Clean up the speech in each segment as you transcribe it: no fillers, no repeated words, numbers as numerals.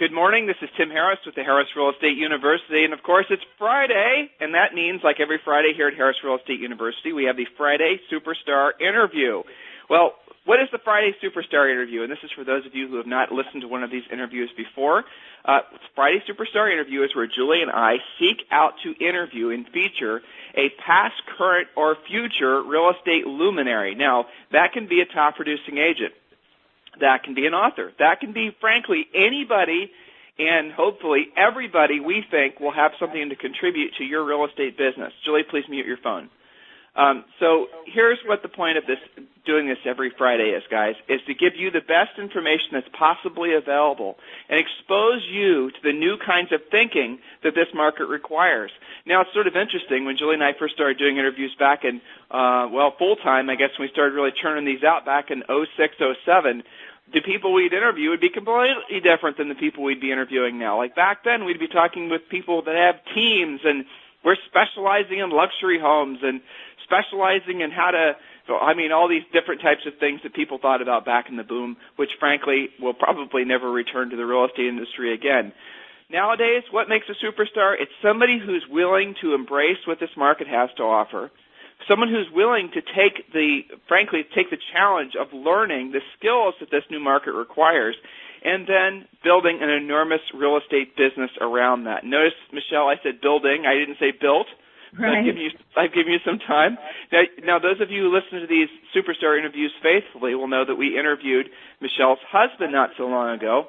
Good morning. This is Tim Harris with the Harris Real Estate University. And, of course, it's Friday, and that means, like every Friday here at Harris Real Estate University, we have the Friday Superstar Interview. Well, what is the Friday Superstar Interview? And this is for those of you who have not listened to one of these interviews before. Friday Superstar Interview is where Julie and I seek out to interview and feature a past, current, or future real estate luminary. Now, that can be a top-producing agent. That can be an author. That can be, frankly, anybody and hopefully everybody we think will have something to contribute to your real estate business. Julie, please mute your phone. So here's what the point of doing this every Friday is, guys, is to give you the best information that's possibly available and expose you to the new kinds of thinking that this market requires. Now, it's sort of interesting. When Julie and I first started doing interviews back in, full-time, I guess when we started really churning these out back in 06, 07, the people we'd interview would be completely different than the people we'd be interviewing now. Like back then, we'd be talking with people that have teams, and we're specializing in luxury homes and specializing in all these different types of things that people thought about back in the boom, which frankly will probably never return to the real estate industry again. Nowadays, what makes a superstar? It's somebody who's willing to embrace what this market has to offer, someone who's willing to take the challenge of learning the skills that this new market requires, and then building an enormous real estate business around that. Notice, Michelle, I said building. I didn't say built. Right. I've given you some time. Now, those of you who listen to these superstar interviews faithfully will know that we interviewed Michelle's husband not so long ago.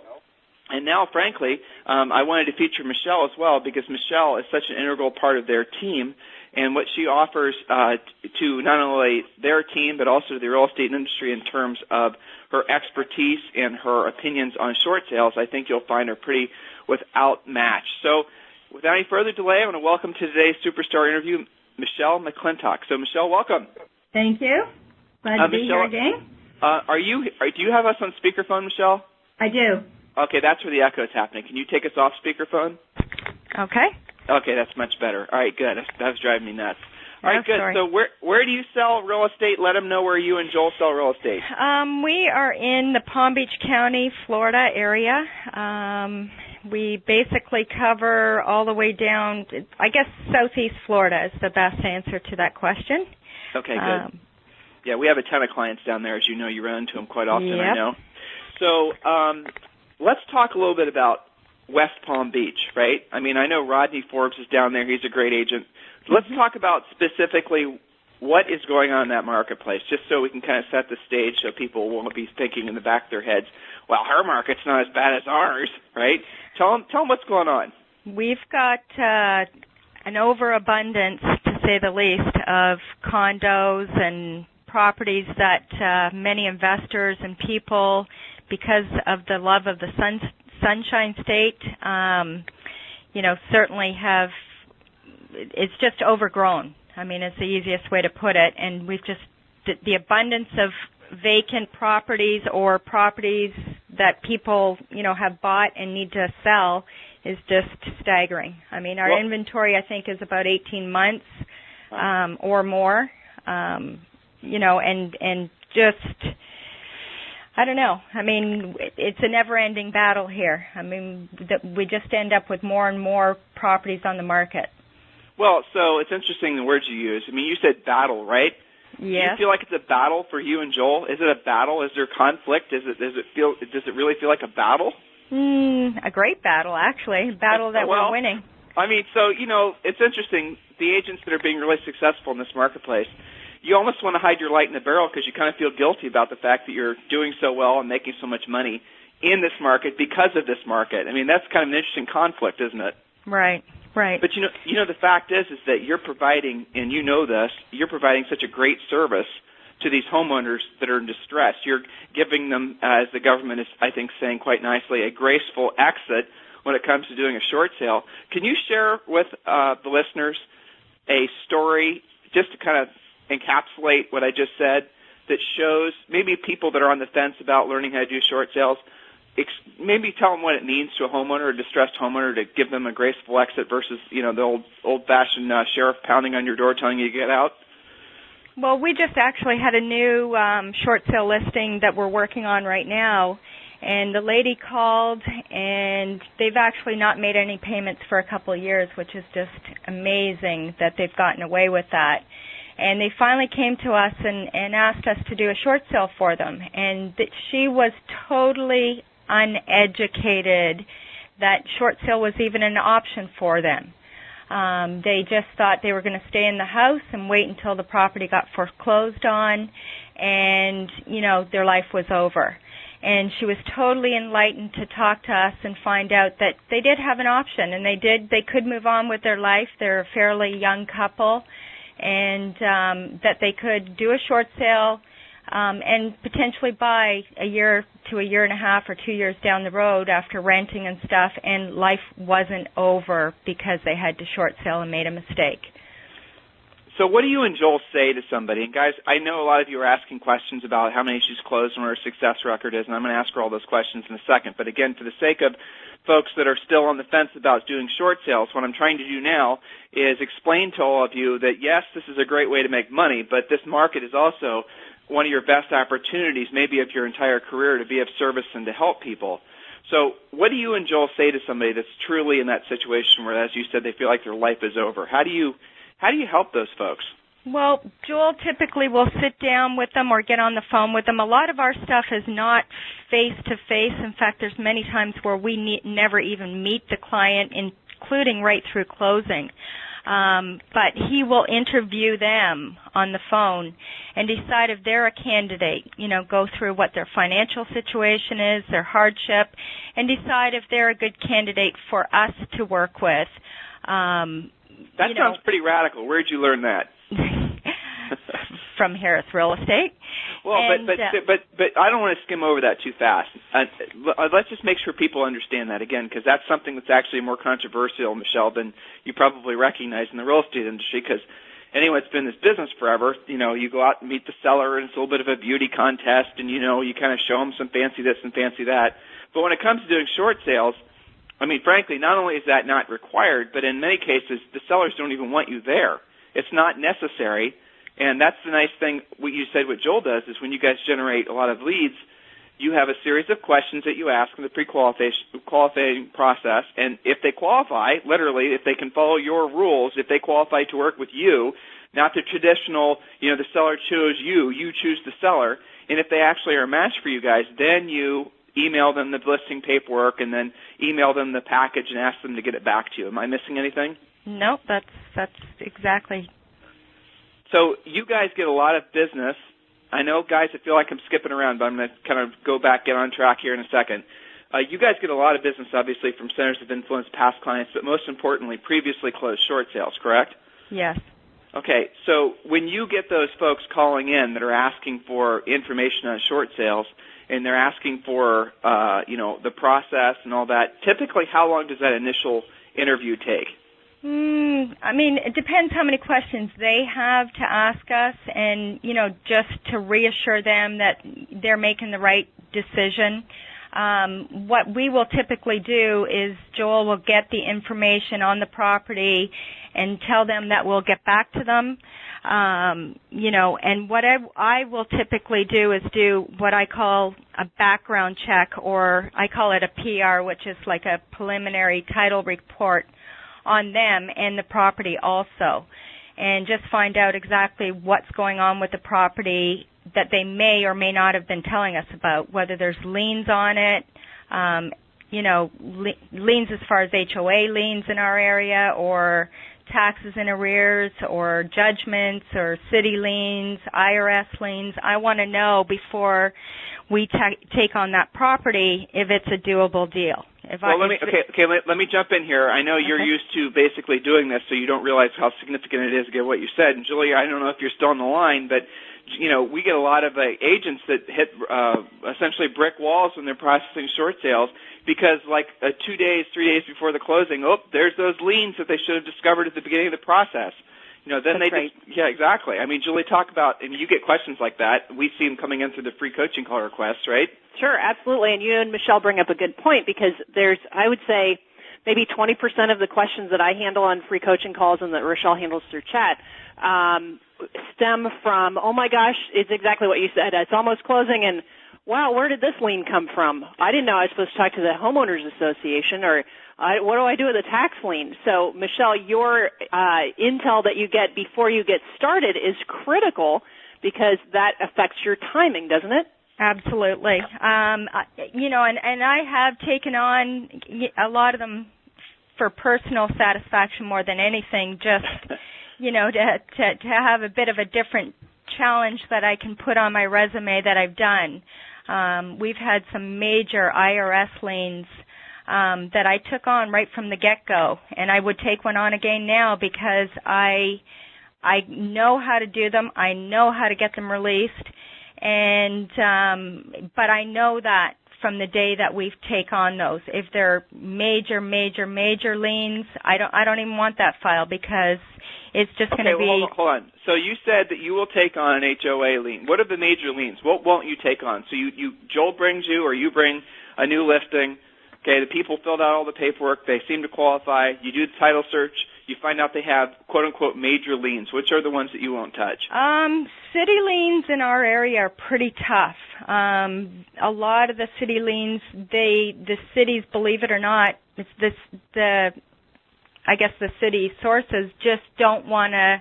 And now, frankly, I wanted to feature Michelle as well because Michelle is such an integral part of their team, and what she offers to not only their team but also to the real estate industry in terms of her expertise and her opinions on short sales, I think you'll find are pretty without match. So without any further delay, I want to welcome to today's Superstar interview Michele McClintock. So, Michelle, welcome. Thank you. Glad to be here again. Do you have us on speakerphone, Michelle? I do. Okay, that's where the echo is happening. Can you take us off speakerphone? Okay. Okay, that's much better. All right, good. That was driving me nuts. All right, good. Sorry. So where do you sell real estate? Let them know where you and Joel sell real estate. We are in the Palm Beach County, Florida area. We basically cover all the way down, I guess southeast Florida is the best answer to that question. Okay, good. Yeah, we have a ton of clients down there. As you know, you run into them quite often, Yep. I know. So let's talk a little bit about West Palm Beach, right? I mean, I know Rodney Forbes is down there. He's a great agent. Let's talk about specifically what is going on in that marketplace, just so we can kind of set the stage so people won't be thinking in the back of their heads, well, her market's not as bad as ours, right? Tell them what's going on. We've got an overabundance, to say the least, of condos and properties that many investors and people, because of the love of the Sunshine State, certainly have, it's just overgrown. I mean, it's the easiest way to put it. And we've just, the abundance of vacant properties or properties that people, have bought and need to sell is just staggering. I mean, our inventory, I think, is about 18 months or more, and just, I don't know. I mean, it's a never-ending battle here. I mean, we just end up with more and more properties on the market. Well, so it's interesting the words you use. I mean, you said battle, right? Yes. Do you feel like it's a battle for you and Joel? Is it a battle? Is there conflict? Does it really feel like a battle? A great battle, actually. A battle that we're winning. I mean, so, it's interesting. The agents that are being really successful in this marketplace, you almost want to hide your light in the barrel because you kind of feel guilty about the fact that you're doing so well and making so much money in this market because of this market. I mean, that's kind of an interesting conflict, isn't it? Right. But the fact is that you're providing, and you know this, you're providing such a great service to these homeowners that are in distress. You're giving them, as the government is, I think, saying quite nicely, a graceful exit when it comes to doing a short sale. Can you share with the listeners a story just to kind of encapsulate what I just said that shows maybe people that are on the fence about learning how to do short sales, maybe tell them what it means to a homeowner, a distressed homeowner, to give them a graceful exit versus, the old-fashioned sheriff pounding on your door telling you to get out? Well, we just actually had a new short sale listing that we're working on right now, And the lady called, and they've actually not made any payments for a couple of years, which is just amazing that they've gotten away with that. And they finally came to us and asked us to do a short sale for them. And she was totally uneducated that short sale was even an option for them. They just thought they were going to stay in the house and wait until the property got foreclosed on, and, you know, their life was over. And she was totally enlightened to talk to us and find out that they did have an option, and they could move on with their life. They're a fairly young couple, and that they could do a short sale and potentially buy a year to a year and a half or 2 years down the road after renting and stuff, and life wasn't over because they had to short sale and made a mistake. So what do you and Joel say to somebody? And guys, I know a lot of you are asking questions about how many she's closed and what her success record is, and I'm going to ask her all those questions in a second. But again, for the sake of folks that are still on the fence about doing short sales, what I'm trying to do now is explain to all of you that, yes, this is a great way to make money, but this market is also one of your best opportunities, maybe of your entire career, to be of service and to help people. So what do you and Joel say to somebody that's truly in that situation where, as you said, they feel like their life is over? How do you help those folks? Well, Joel typically will sit down with them or get on the phone with them. A lot of our stuff is not face-to-face. In fact, there's many times where we never even meet the client, including right through closing. But he will interview them on the phone and decide if they're a candidate, you know, go through what their financial situation is, their hardship, and decide if they're a good candidate for us to work with. That sounds pretty radical. Where did you learn that? From Harris Real Estate. Well, but I don't want to skim over that too fast. Let's just make sure people understand that again, because that's something that's actually more controversial, Michelle, than you probably recognize in the real estate industry. Because anyone that's been in this business forever, you know, you go out and meet the seller, and it's a little bit of a beauty contest, and you know, you kind of show them some fancy this and fancy that. But when it comes to doing short sales, I mean, frankly, not only is that not required, but in many cases, the sellers don't even want you there. It's not necessary, and that's the nice thing. What you said, what Joel does, is when you guys generate a lot of leads, you have a series of questions that you ask in the pre-qualifying process, and if they qualify, literally, if they can follow your rules, if they qualify to work with you, not the traditional, you know, the seller chose you, you choose the seller, and if they actually are a match for you guys, then you email them the listing paperwork and then email them the package and ask them to get it back to you. Am I missing anything? Nope, that's exactly. So you guys get a lot of business. I know, guys, I feel like I'm skipping around, but I'm going to kind of go back, get on track here in a second. You guys get a lot of business, obviously, from centers of influence, past clients, but most importantly, previously closed short sales, correct? Yes. Okay, so when you get those folks calling in that are asking for information on short sales, and they're asking for, you know, the process and all that, typically how long does that initial interview take? I mean, it depends how many questions they have to ask us, and, you know, just to reassure them that they're making the right decision. What we will typically do is Joel will get the information on the property and tell them that we'll get back to them. You know, and what I will typically do is do what I call a background check, or I call it a PR, which is like a preliminary title report on them and the property also, and just find out exactly what's going on with the property that they may or may not have been telling us about, whether there's liens on it, you know, liens as far as HOA liens in our area, or taxes in arrears, or judgments, or city liens, IRS liens. I want to know before we take on that property if it's a doable deal. Let me jump in here. I know you're used to basically doing this, so you don't realize how significant it is to get what you said. And Julia, I don't know if you're still on the line, but you know, we get a lot of agents that hit essentially brick walls when they're processing short sales because, like, 2 days, 3 days before the closing, there's those liens that they should have discovered at the beginning of the process. You know, then yeah, exactly. I mean, Julie, talk about, and you get questions like that. We see them coming in through the free coaching call requests, right? Sure, absolutely. And you and Michelle bring up a good point, because there's, I would say, maybe 20% of the questions that I handle on free coaching calls and that Rochelle handles through chat stem from, oh my gosh, it's exactly what you said. It's almost closing, and wow, where did this lien come from? I didn't know I was supposed to talk to the homeowners association, or what do I do with a tax lien? So, Michele, your intel that you get before you get started is critical because that affects your timing, doesn't it? Absolutely. You know, and I have taken on a lot of them for personal satisfaction more than anything, just, you know, to have a bit of a different challenge that I can put on my resume that I've done. We've had some major IRS liens that I took on right from the get-go, and I would take one on again now because I know how to do them. I know how to get them released, and but I know that from the day that we take on those. If they're major liens, I don't even want that file because it's just going to be. Well, hold on. So you said that you will take on an HOA lien. What are the major liens? What won't you take on? So Joel brings you, or you bring a new listing. Okay, the people filled out all the paperwork. They seem to qualify. You do the title search. You find out they have quote-unquote major liens. Which are the ones that you won't touch? City liens in our area are pretty tough. A lot of the city liens, the cities, believe it or not, it's I guess the city sources just don't want to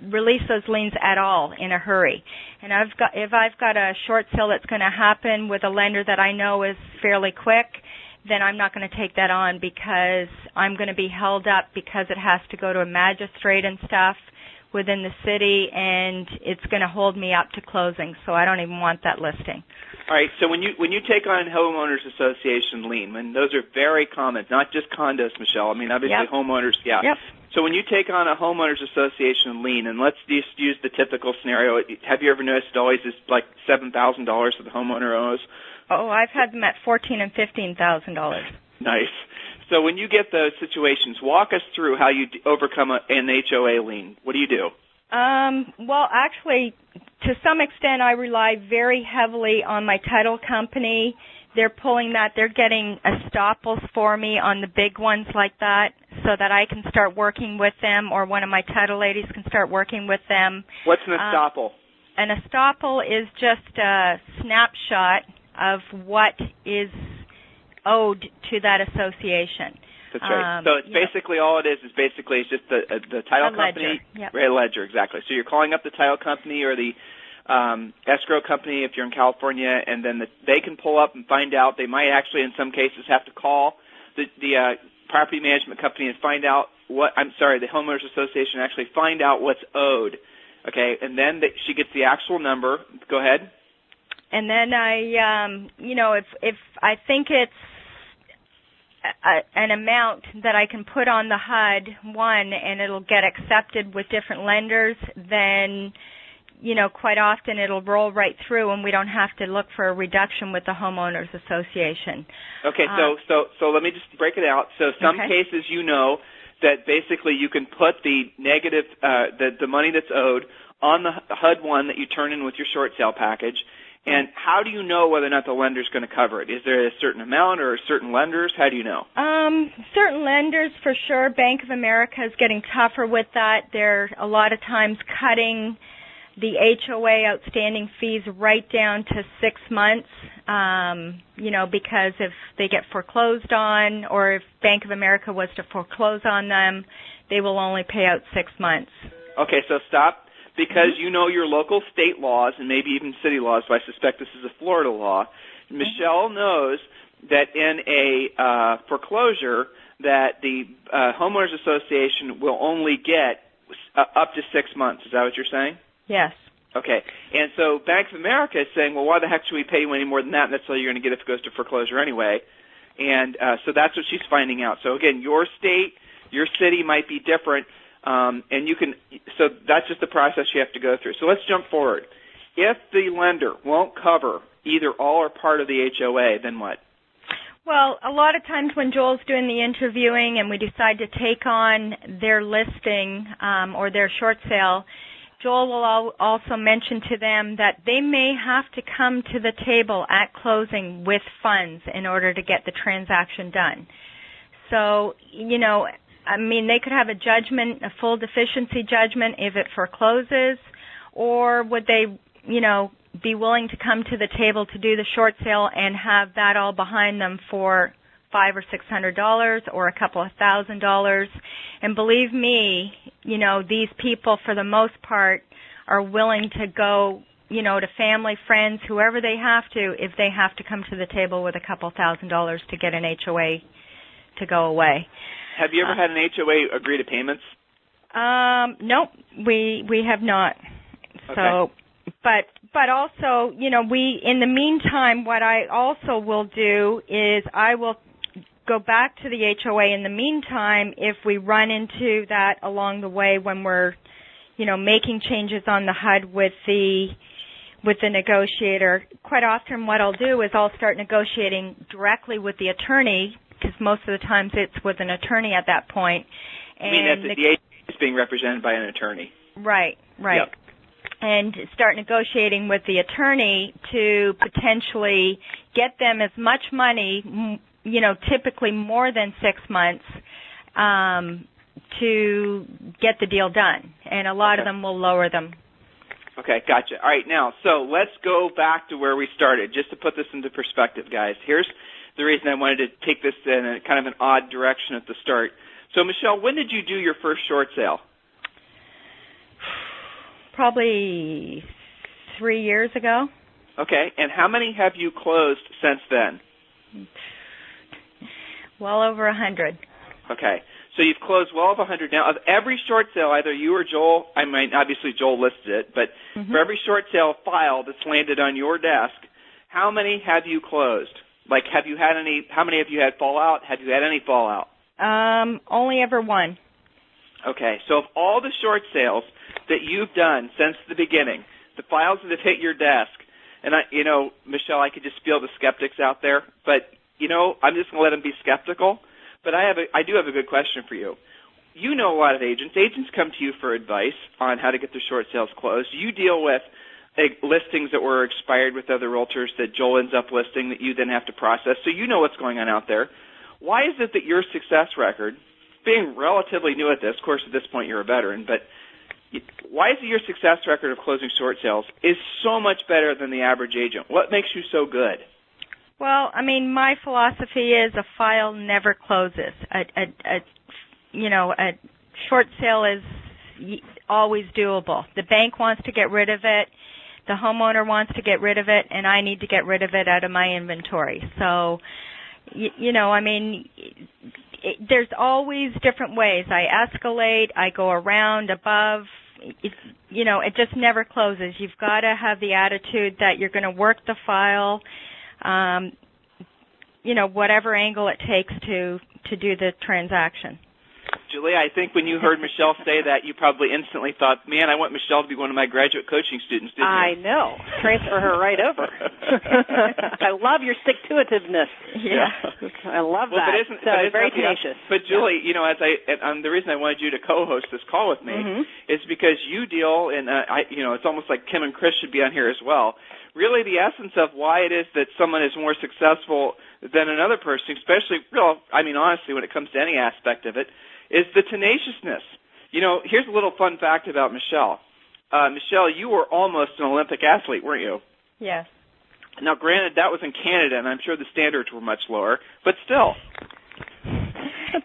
release those liens at all in a hurry. And if I've got a short sale that's going to happen with a lender that I know is fairly quick, then I'm not going to take that on because I'm going to be held up because it has to go to a magistrate and stuff within the city, and it's going to hold me up to closing. So I don't even want that listing. All right. So when you take on homeowners association lien, and those are very common, not just condos, Michele. I mean, obviously homeowners, yeah. Yep. So when you take on a homeowners association lien, and let's just use the typical scenario. Have you ever noticed it always is like $7,000 that the homeowner owes? Oh, I've had them at $14,000 and $15,000. Nice. So when you get those situations, walk us through how you overcome an HOA lien. What do you do? Well, actually, to some extent, I rely very heavily on my title company. They're pulling that. They're getting estoppels for me on the big ones like that so that I can start working with them, or one of my title ladies can start working with them. What's an estoppel? An estoppel is just a snapshot of what is owed to that association. That's right. So it's basically all it is basically it's just the title company. Yep. Right, a ledger, exactly. So you're calling up the title company or the escrow company if you're in California, and then they can pull up and find out. They might actually, in some cases, have to call the property management company and find out the homeowners association actually find out what's owed. Okay, and then she gets the actual number. Go ahead. And then if I think it's an amount that I can put on the HUD one and it'll get accepted with different lenders, then, quite often it'll roll right through and we don't have to look for a reduction with the homeowners association. Okay, so let me just break it out. So some cases that basically you can put the negative, the money that's owed on the HUD one that you turn in with your short sale package. And how do you know whether or not the lender's going to cover it? Is there a certain amount or certain lenders? How do you know? Certain lenders, for sure. Bank of America is getting tougher with that. They're a lot of times cutting the HOA outstanding fees right down to 6 months, because if they get foreclosed on or if Bank of America was to foreclose on them, they will only pay out 6 months. Okay, so stop. Because you know your local state laws and maybe even city laws, so I suspect this is a Florida law. Michele knows that in a foreclosure that the homeowners association will only get up to 6 months. Is that what you're saying? Yes. Okay. And so Bank of America is saying, well, why the heck should we pay you any more than that? And that's all you're going to get if it goes to foreclosure anyway. And so that's what she's finding out. So, again, your state, your city might be different. So that's just the process you have to go through. So let's jump forward. If the lender won't cover either all or part of the HOA, then what? Well, a lot of times when Joel's doing the interviewing and we decide to take on their listing or their short sale, Joel will also mention to them that they may have to come to the table at closing with funds in order to get the transaction done. So, they could have a judgment, a full deficiency judgment if it forecloses, or would they, be willing to come to the table to do the short sale and have that all behind them for $500 or $600 or a couple of $1,000. And believe me, these people for the most part are willing to go, to family, friends, whoever they have to, if they have to come to the table with a couple $1,000 to get an HOA to go away. Have you ever had an HOA agree to payments? Nope, we have not. Okay. So, but also, we, in the meantime, what I also will do is I will go back to the HOA in the meantime if we run into that along the way when we're, making changes on the HUD with the negotiator. Quite often what I'll do is I'll start negotiating directly with the attorney, because most of the times it's with an attorney at that point. And you mean that the agent is being represented by an attorney? Right. Yep. And start negotiating with the attorney to potentially get them as much money, typically more than 6 months, to get the deal done. And a lot of them will lower them. Okay, gotcha. All right, now, so let's go back to where we started, just to put this into perspective, guys. Here's the reason I wanted to take this in a kind of an odd direction at the start. So, Michele, when did you do your first short sale? Probably 3 years ago. Okay, and how many have you closed since then? Well over 100. Okay, so you've closed well over 100 now. Of every short sale, either you or Joel, obviously Joel listed it, but for every short sale file that's landed on your desk, how many have you closed? Like, how many have you had fallout? Have you had any fallout? Only ever one. Okay, so of all the short sales that you've done since the beginning, the files that have hit your desk, and Michele, I could just feel the skeptics out there, but I'm just going to let them be skeptical. But I do have a good question for you. You know a lot of agents. Agents come to you for advice on how to get their short sales closed. You deal with listings that were expired with other realtors that Joel ends up listing that you then have to process. So you know what's going on out there. Why is it that your success record, being relatively new at this, of course at this point you're a veteran, but why is it your success record of closing short sales is so much better than the average agent? What makes you so good? Well, my philosophy is a file never closes. A short sale is always doable. The bank wants to get rid of it, the homeowner wants to get rid of it, and I need to get rid of it out of my inventory. So, there's always different ways. I escalate, I go around, above. It just never closes. You've got to have the attitude that you're going to work the file, whatever angle it takes to do the transaction. Julie, I think when you heard Michele say that, you probably instantly thought, man, I want Michele to be one of my graduate coaching students, didn't you? I know. Transfer her right over. I love your stick-to-itiveness. Yeah. I love that. But very tenacious. But Julie, the reason I wanted you to co-host this call with me is because you deal, and it's almost like Kim and Chris should be on here as well. Really, the essence of why it is that someone is more successful than another person, especially, honestly, when it comes to any aspect of it, is the tenaciousness. Here's a little fun fact about Michele. Michele, you were almost an Olympic athlete, weren't you? Yes. Now, granted, that was in Canada, and I'm sure the standards were much lower, but still.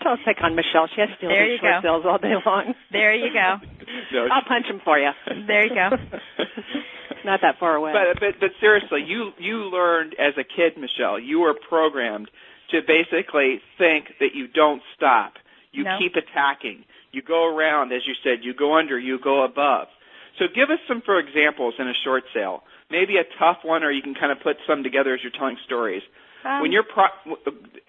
Don't pick on Michele. She has to deal with short sales all day long. There you go. No, I'll punch him for you. There you go. Not that far away. But seriously, you learned as a kid, Michele, you were programmed to basically think that you don't stop. You keep attacking. You go around, as you said, you go under, you go above. So give us some, for examples, in a short sale. Maybe a tough one, or you can kind of put some together as you're telling stories. When you're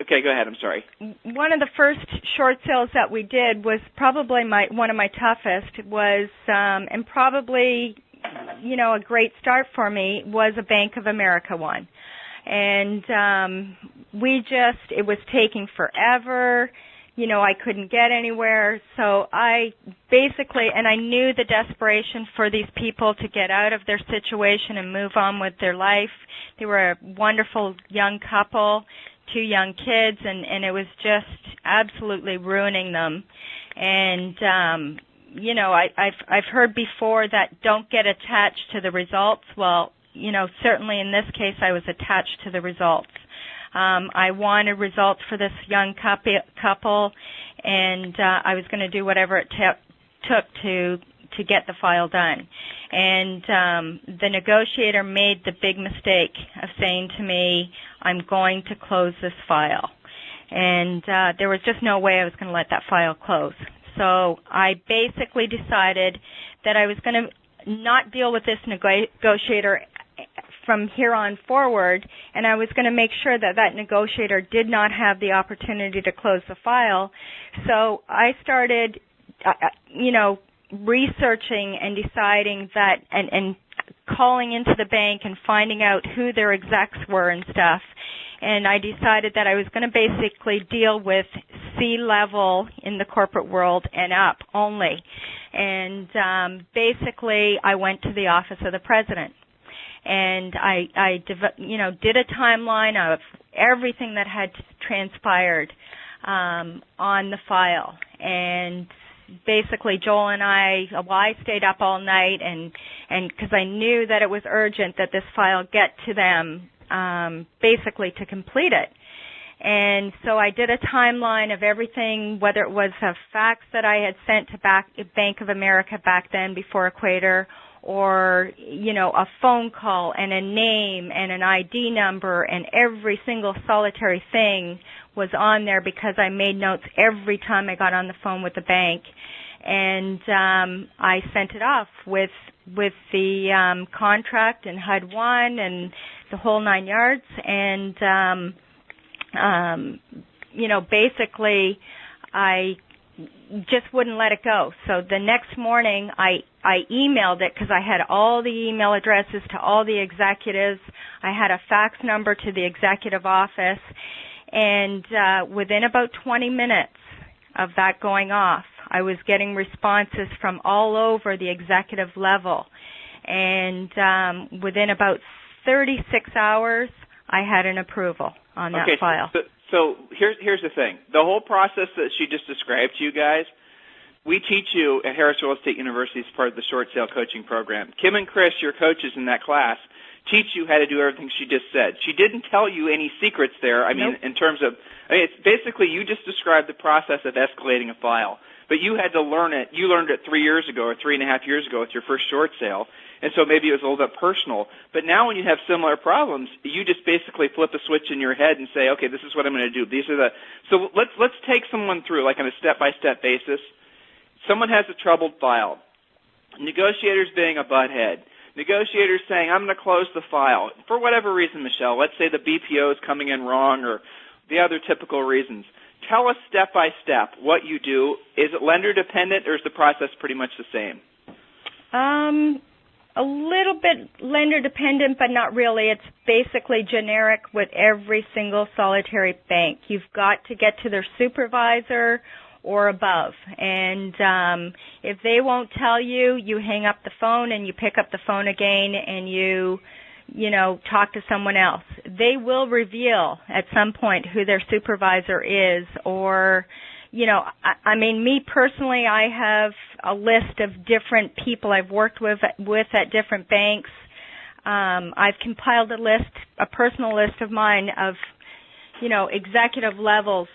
okay, go ahead. I'm sorry. One of the first short sales that we did was probably one of my toughest. Was and probably a great start for me was a Bank of America one, and it was taking forever. I couldn't get anywhere, so I knew the desperation for these people to get out of their situation and move on with their life. They were a wonderful young couple, 2 young kids, and it was just absolutely ruining them. And, I've heard before that don't get attached to the results. Well, certainly in this case, I was attached to the results. I wanted results for this young couple, and I was going to do whatever it took to get the file done. And the negotiator made the big mistake of saying to me, I'm going to close this file. And there was just no way I was going to let that file close. So I basically decided that I was going to not deal with this negotiator from here on forward, and I was going to make sure that that negotiator did not have the opportunity to close the file. So I started, researching and deciding that, and calling into the bank and finding out who their execs were and stuff. And I decided that I was going to basically deal with C-level in the corporate world and up only. And basically, I went to the office of the president. And I did a timeline of everything that had transpired on the file. And basically, Joel and I stayed up all night, and because I knew that it was urgent that this file get to them, basically to complete it. And so I did a timeline of everything, whether it was a fax that I had sent to Bank of America back then before Equator, or, a phone call and a name and an ID number, and every single solitary thing was on there because I made notes every time I got on the phone with the bank. And I sent it off with the contract and HUD-1 and the whole 9 yards. And, basically I just wouldn't let it go. So the next morning I emailed it because I had all the email addresses to all the executives. I had a fax number to the executive office. And within about 20 minutes of that going off, I was getting responses from all over the executive level. And within about 36 hours, I had an approval on that file. So here's the thing. The whole process that she just described to you guys, we teach you at Harris Real Estate University as part of the short sale coaching program. Kim and Chris, your coaches in that class, teach you how to do everything she just said. She didn't tell you any secrets there. Nope. In terms of, it's basically you just described the process of escalating a file. But you had to learn it. You learned it 3 years ago or 3.5 years ago with your first short sale. And so maybe it was a little bit personal. But now when you have similar problems, you just basically flip a switch in your head and say, okay, this is what I'm going to do. So let's take someone through, like on a step-by-step basis. Someone has a troubled file. Negotiators being a butthead. Negotiators saying, I'm going to close the file. For whatever reason, Michelle, let's say the BPO is coming in wrong or the other typical reasons. Tell us step-by-step what you do. Is it lender-dependent, or is the process pretty much the same? A little bit lender-dependent, but not really. It's basically generic with every single solitary bank. You've got to get to their supervisor or above. And if they won't tell you, you hang up the phone and you pick up the phone again and you talk to someone else. They will reveal at some point who their supervisor is, or, me personally, I have a list of different people I've worked with at different banks. I've compiled a personal list of mine of, executive levels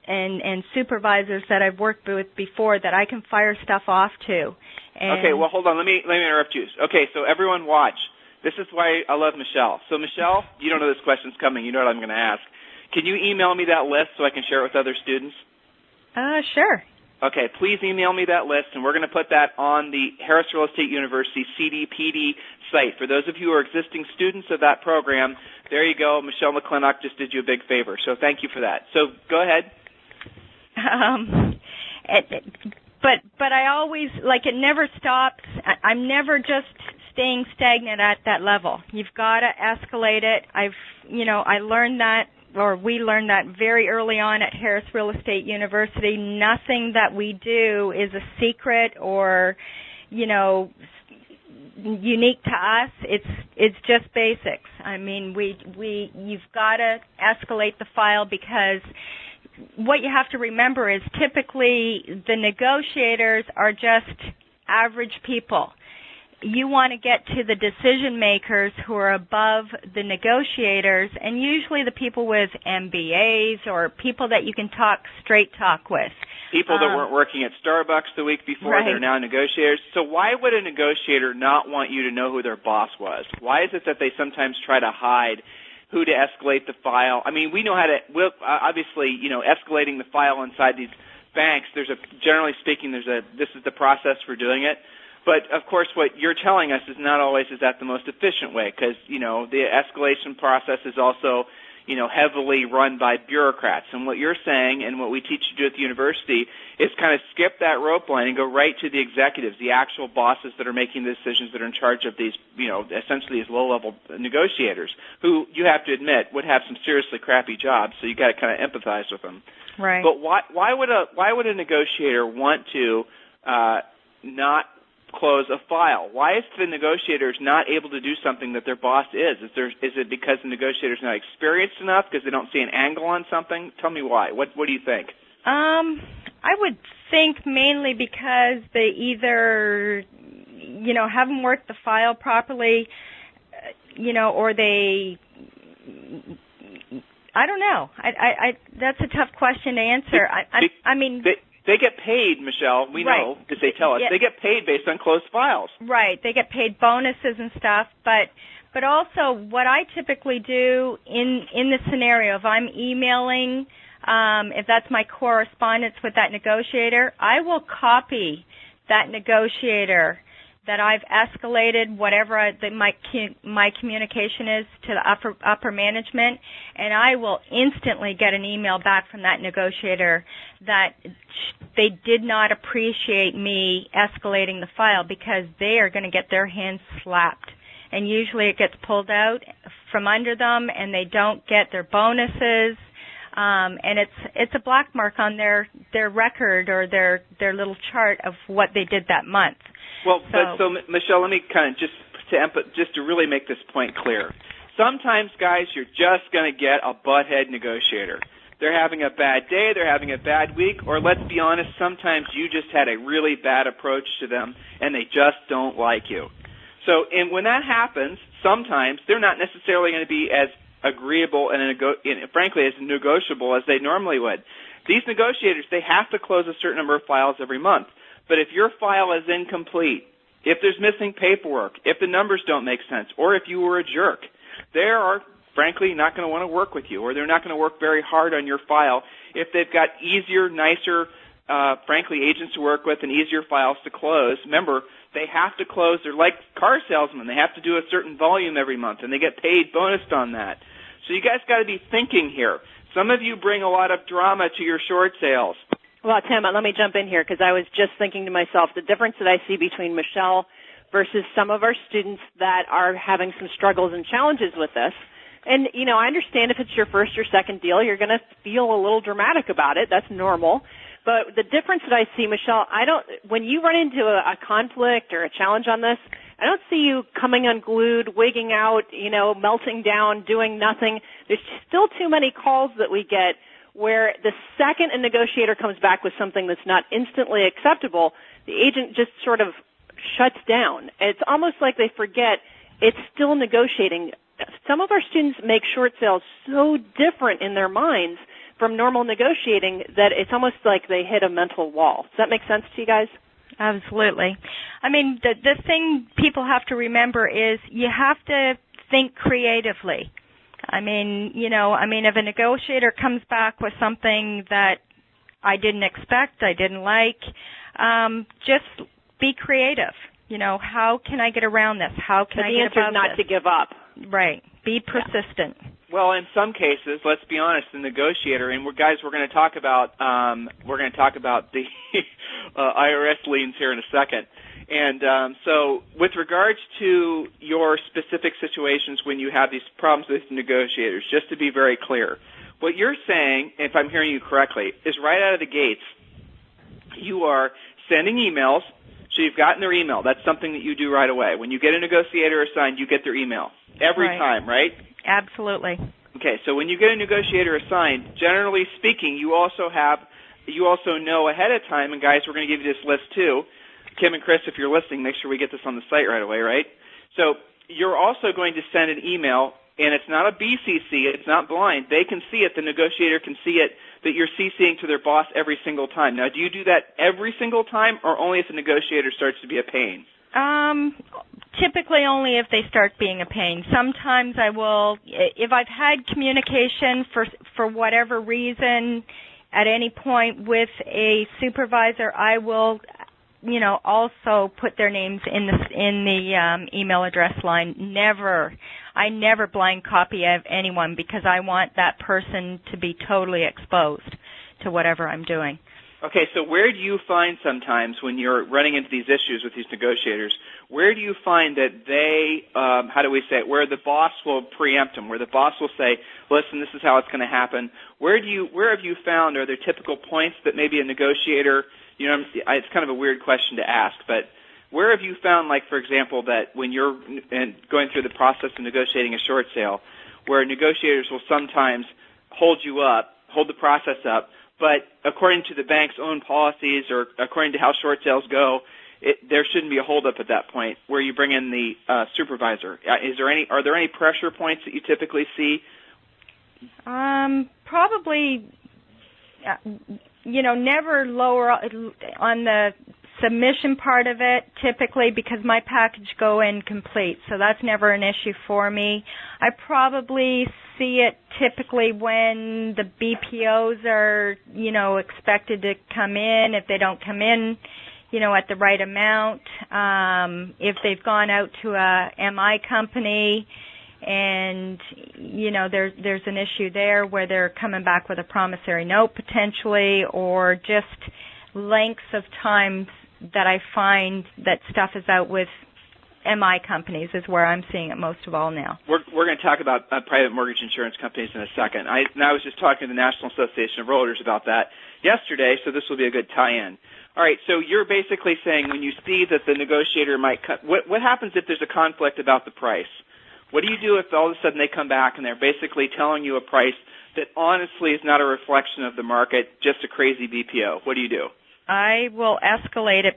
and supervisors that I've worked with before that I can fire stuff off to. And okay, well, hold on. Let me interrupt you. Okay, so everyone watch. This is why I love Michelle. So, Michelle, you don't know this question's coming. You know what I'm going to ask. Can you email me that list so I can share it with other students? Sure. Okay, please email me that list, and we're going to put that on the Harris Real Estate University CDPD site. For those of you who are existing students of that program, there you go. Michele McClintock just did you a big favor, so thank you for that. So go ahead. But I always, it never stops. I'm never just staying stagnant at that level. You've got to escalate it. I learned that, or we learned that very early on at Harris Real Estate University. Nothing that we do is a secret or, unique to us. It's just basics. You've got to escalate the file, because what you have to remember is typically the negotiators are just average people. you want to get to the decision makers who are above the negotiators, and usually the people with MBAs or people that you can straight talk with. People that weren't working at Starbucks the week before, right. that are now negotiators. So why would a negotiator not want you to know who their boss was? Why is it that they sometimes try to hide who to escalate the file? I mean, we know how to, obviously, escalating the file inside these banks, generally speaking, this is the process for doing it. But, of course, what you're telling us is not always is that the most efficient way, because, the escalation process is also, heavily run by bureaucrats. And what you're saying, and what we teach you to do at the university, is kind of skip that rope line and go right to the executives, the actual bosses that are making the decisions, that are in charge of these, essentially these low-level negotiators, who, you have to admit, would have some seriously crappy jobs, so you've got to kind of empathize with them. Right. But why would a negotiator want to not close a file? Why is the negotiators not able to do something that their boss is? Is it because the negotiator's not experienced enough, because they don't see an angle on something? Tell me why. What do you think? I would think mainly because they either, haven't worked the file properly, or they, I don't know. That's a tough question to answer. They get paid, Michelle. We right. know, because they tell us. Yeah. They get paid based on closed files. Right. They get paid bonuses and stuff. But also what I typically do in the scenario, if I'm emailing, if that's my correspondence with that negotiator, I will copy that negotiator that I've escalated whatever my communication is to the upper management, and I will instantly get an email back from that negotiator that they did not appreciate me escalating the file, because they are going to get their hands slapped. And usually it gets pulled out from under them, and they don't get their bonuses. And it's a black mark on their record or their little chart of what they did that month. Well, so Michelle, let me kind of just to really make this point clear. Sometimes, guys, you're just going to get a butthead negotiator. They're having a bad day, they're having a bad week, or let's be honest, sometimes you just had a really bad approach to them and they just don't like you. So, and when that happens, sometimes they're not necessarily going to be as agreeable and frankly as negotiable as they normally would. These negotiators, they have to close a certain number of files every month. But if your file is incomplete, if there's missing paperwork, if the numbers don't make sense, or if you were a jerk, they are, frankly, not going to want to work with you, or they're not going to work very hard on your file if they've got easier, nicer, frankly, agents to work with and easier files to close. Remember, they have to close. They're like car salesmen. They have to do a certain volume every month, and they get paid bonused on that. So you guys got to be thinking here. Some of you bring a lot of drama to your short sales. Well, Tim, let me jump in here, because I was just thinking to myself, the difference that I see between Michelle versus some of our students that are having some struggles and challenges with this. And, I understand if it's your first or second deal, you're going to feel a little dramatic about it. That's normal. But the difference that I see, Michelle, when you run into a conflict or a challenge on this, I don't see you coming unglued, wigging out, melting down, doing nothing. There's still too many calls that we get where the second a negotiator comes back with something that's not instantly acceptable, the agent just sort of shuts down. It's almost like they forget it's still negotiating. Some of our students make short sales so different in their minds from normal negotiating that it's almost like they hit a mental wall. Does that make sense to you guys? Absolutely. I mean, the thing people have to remember is you have to think creatively. I mean, if a negotiator comes back with something that I didn't expect, I didn't like, just be creative. How can I get around this? How can I get above this? The answer is not to give up. Right. Be persistent. Yeah. Well, in some cases, let's be honest, the negotiator, and we're going to talk about the IRS liens here in a second. And so with regards to your specific situations when you have these problems with negotiators, just to be very clear, what you're saying, if I'm hearing you correctly, is right out of the gates, you are sending emails. So you've gotten their email. That's something that you do right away. When you get a negotiator assigned, you get their email every time, right? Absolutely. Okay, so when you get a negotiator assigned, generally speaking, you also know ahead of time, and guys, we're going to give you this list too, Kim and Chris, if you're listening, make sure we get this on the site right away, right? So you're also going to send an email, and it's not a BCC, it's not blind. They can see it, the negotiator can see it, that you're CCing to their boss every single time. Now, do you do that every single time, or only if the negotiator starts to be a pain? Typically only if they start being a pain. Sometimes I will, if I've had communication for whatever reason at any point with a supervisor, I will, also put their names in the email address line. I never blind copy of anyone because I want that person to be totally exposed to whatever I'm doing. Okay, so where do you find sometimes when you're running into these issues with these negotiators, where do you find that they, where the boss will preempt them, where the boss will say, listen, this is how it's going to happen? Where have you found, are there typical points that maybe a negotiator, it's kind of a weird question to ask, but where have you found, like, for example, that when you're going through the process of negotiating a short sale, where negotiators will sometimes hold the process up, but according to the bank's own policies or according to how short sales go, there shouldn't be a holdup at that point where you bring in the supervisor. Are there any pressure points that you typically see? Probably, never lower on the submission part of it, typically, because my package go in complete, so that's never an issue for me. I probably see it typically when the BPOs are, expected to come in. If they don't come in, at the right amount, if they've gone out to a MI company and, there's an issue there where they're coming back with a promissory note potentially, or just lengths of time that I find that stuff is out with MI companies is where I'm seeing it most of all now. We're going to talk about private mortgage insurance companies in a second. I was just talking to the National Association of Realtors about that yesterday, so this will be a good tie-in. All right, so you're basically saying when you see that the negotiator might cut, what happens if there's a conflict about the price? What do you do if all of a sudden they come back and they're basically telling you a price that honestly is not a reflection of the market, just a crazy BPO? What do you do? I will escalate it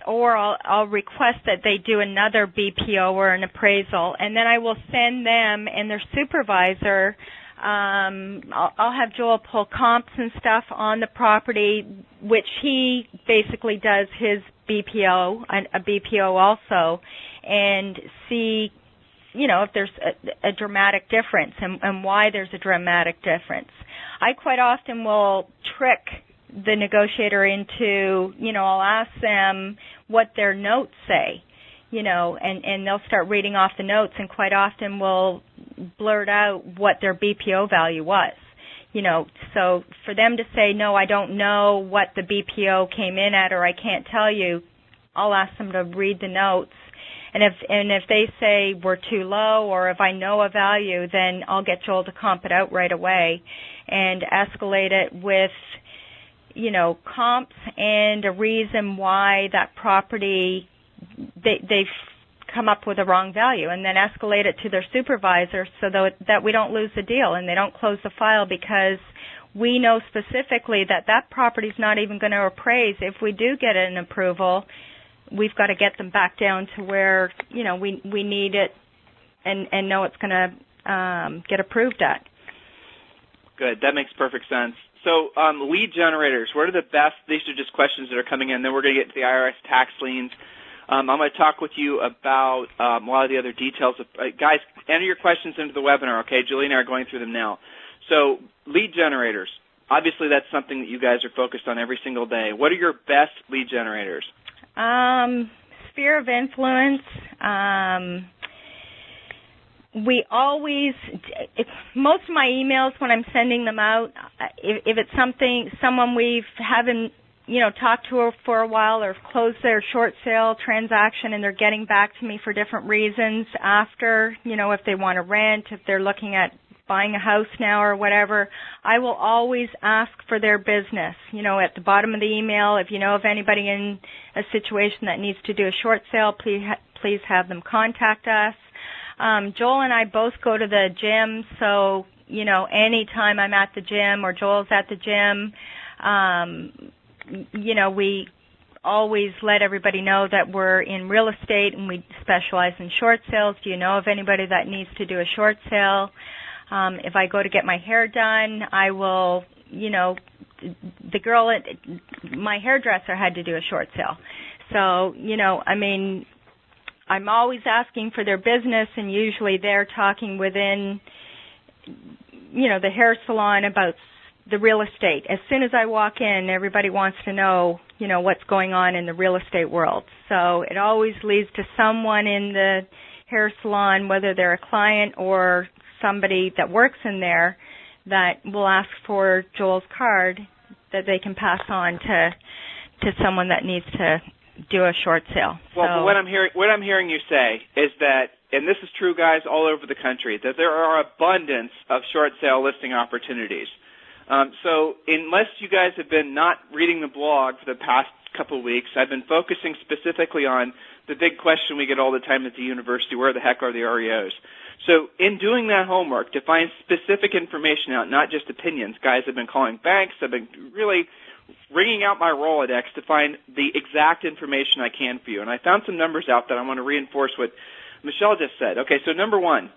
or I'll request that they do another BPO or an appraisal, and then I will send them and their supervisor. I'll have Joel pull comps and stuff on the property, which he basically does his BPO, a BPO also, and see, if there's a dramatic difference and why there's a dramatic difference. I quite often will trick the negotiator into, I'll ask them what their notes say, and they'll start reading off the notes, and quite often will blurt out what their BPO value was. So for them to say, no, I don't know what the BPO came in at, or I can't tell you, I'll ask them to read the notes. And if they say we're too low, or if I know a value, then I'll get Joel to comp it out right away and escalate it with, comps and a reason why that property, they've come up with a wrong value, and then escalate it to their supervisor so that we don't lose the deal and they don't close the file, because we know specifically that property's not even going to appraise. If we do get an approval, we've got to get them back down to where, we need it and know it's going to get approved at. Good. That makes perfect sense. So lead generators, what are the best? These are just questions that are coming in. Then we're going to get to the IRS tax liens. I'm going to talk with you about a lot of the other details. Guys, enter your questions into the webinar, okay? Julie and I are going through them now. So lead generators, obviously that's something that you guys are focused on every single day. What are your best lead generators? Sphere of influence. Most of my emails when I'm sending them out, if it's someone we haven't, talked to for a while, or closed their short sale transaction and they're getting back to me for different reasons after, if they want to rent, if they're looking at buying a house now or whatever, I will always ask for their business. At the bottom of the email, if you know of anybody in a situation that needs to do a short sale, please have them contact us. Joel and I both go to the gym, so, anytime I'm at the gym or Joel's at the gym, always let everybody know that we're in real estate and we specialize in short sales. Do you know of anybody that needs to do a short sale? If I go to get my hair done, I will, the girl at my hairdresser had to do a short sale. So, I'm always asking for their business, and usually they're talking within, the hair salon about the real estate. As soon as I walk in, everybody wants to know, what's going on in the real estate world. So it always leads to someone in the hair salon, whether they're a client or somebody that works in there, that will ask for Joel's card that they can pass on to someone that needs to do a short sale. Well, but what I'm hearing you say is that, and this is true, guys, all over the country, that there are abundance of short sale listing opportunities. So unless you guys have been not reading the blog for the past couple of weeks, I've been focusing specifically on the big question we get all the time at the university: where the heck are the REOs? So in doing that homework to find specific information out, not just opinions, guys have been calling banks, I've been really wringing out my Rolodex to find the exact information I can for you. And I found some numbers out that I want to reinforce what Michele just said. Okay, so number one,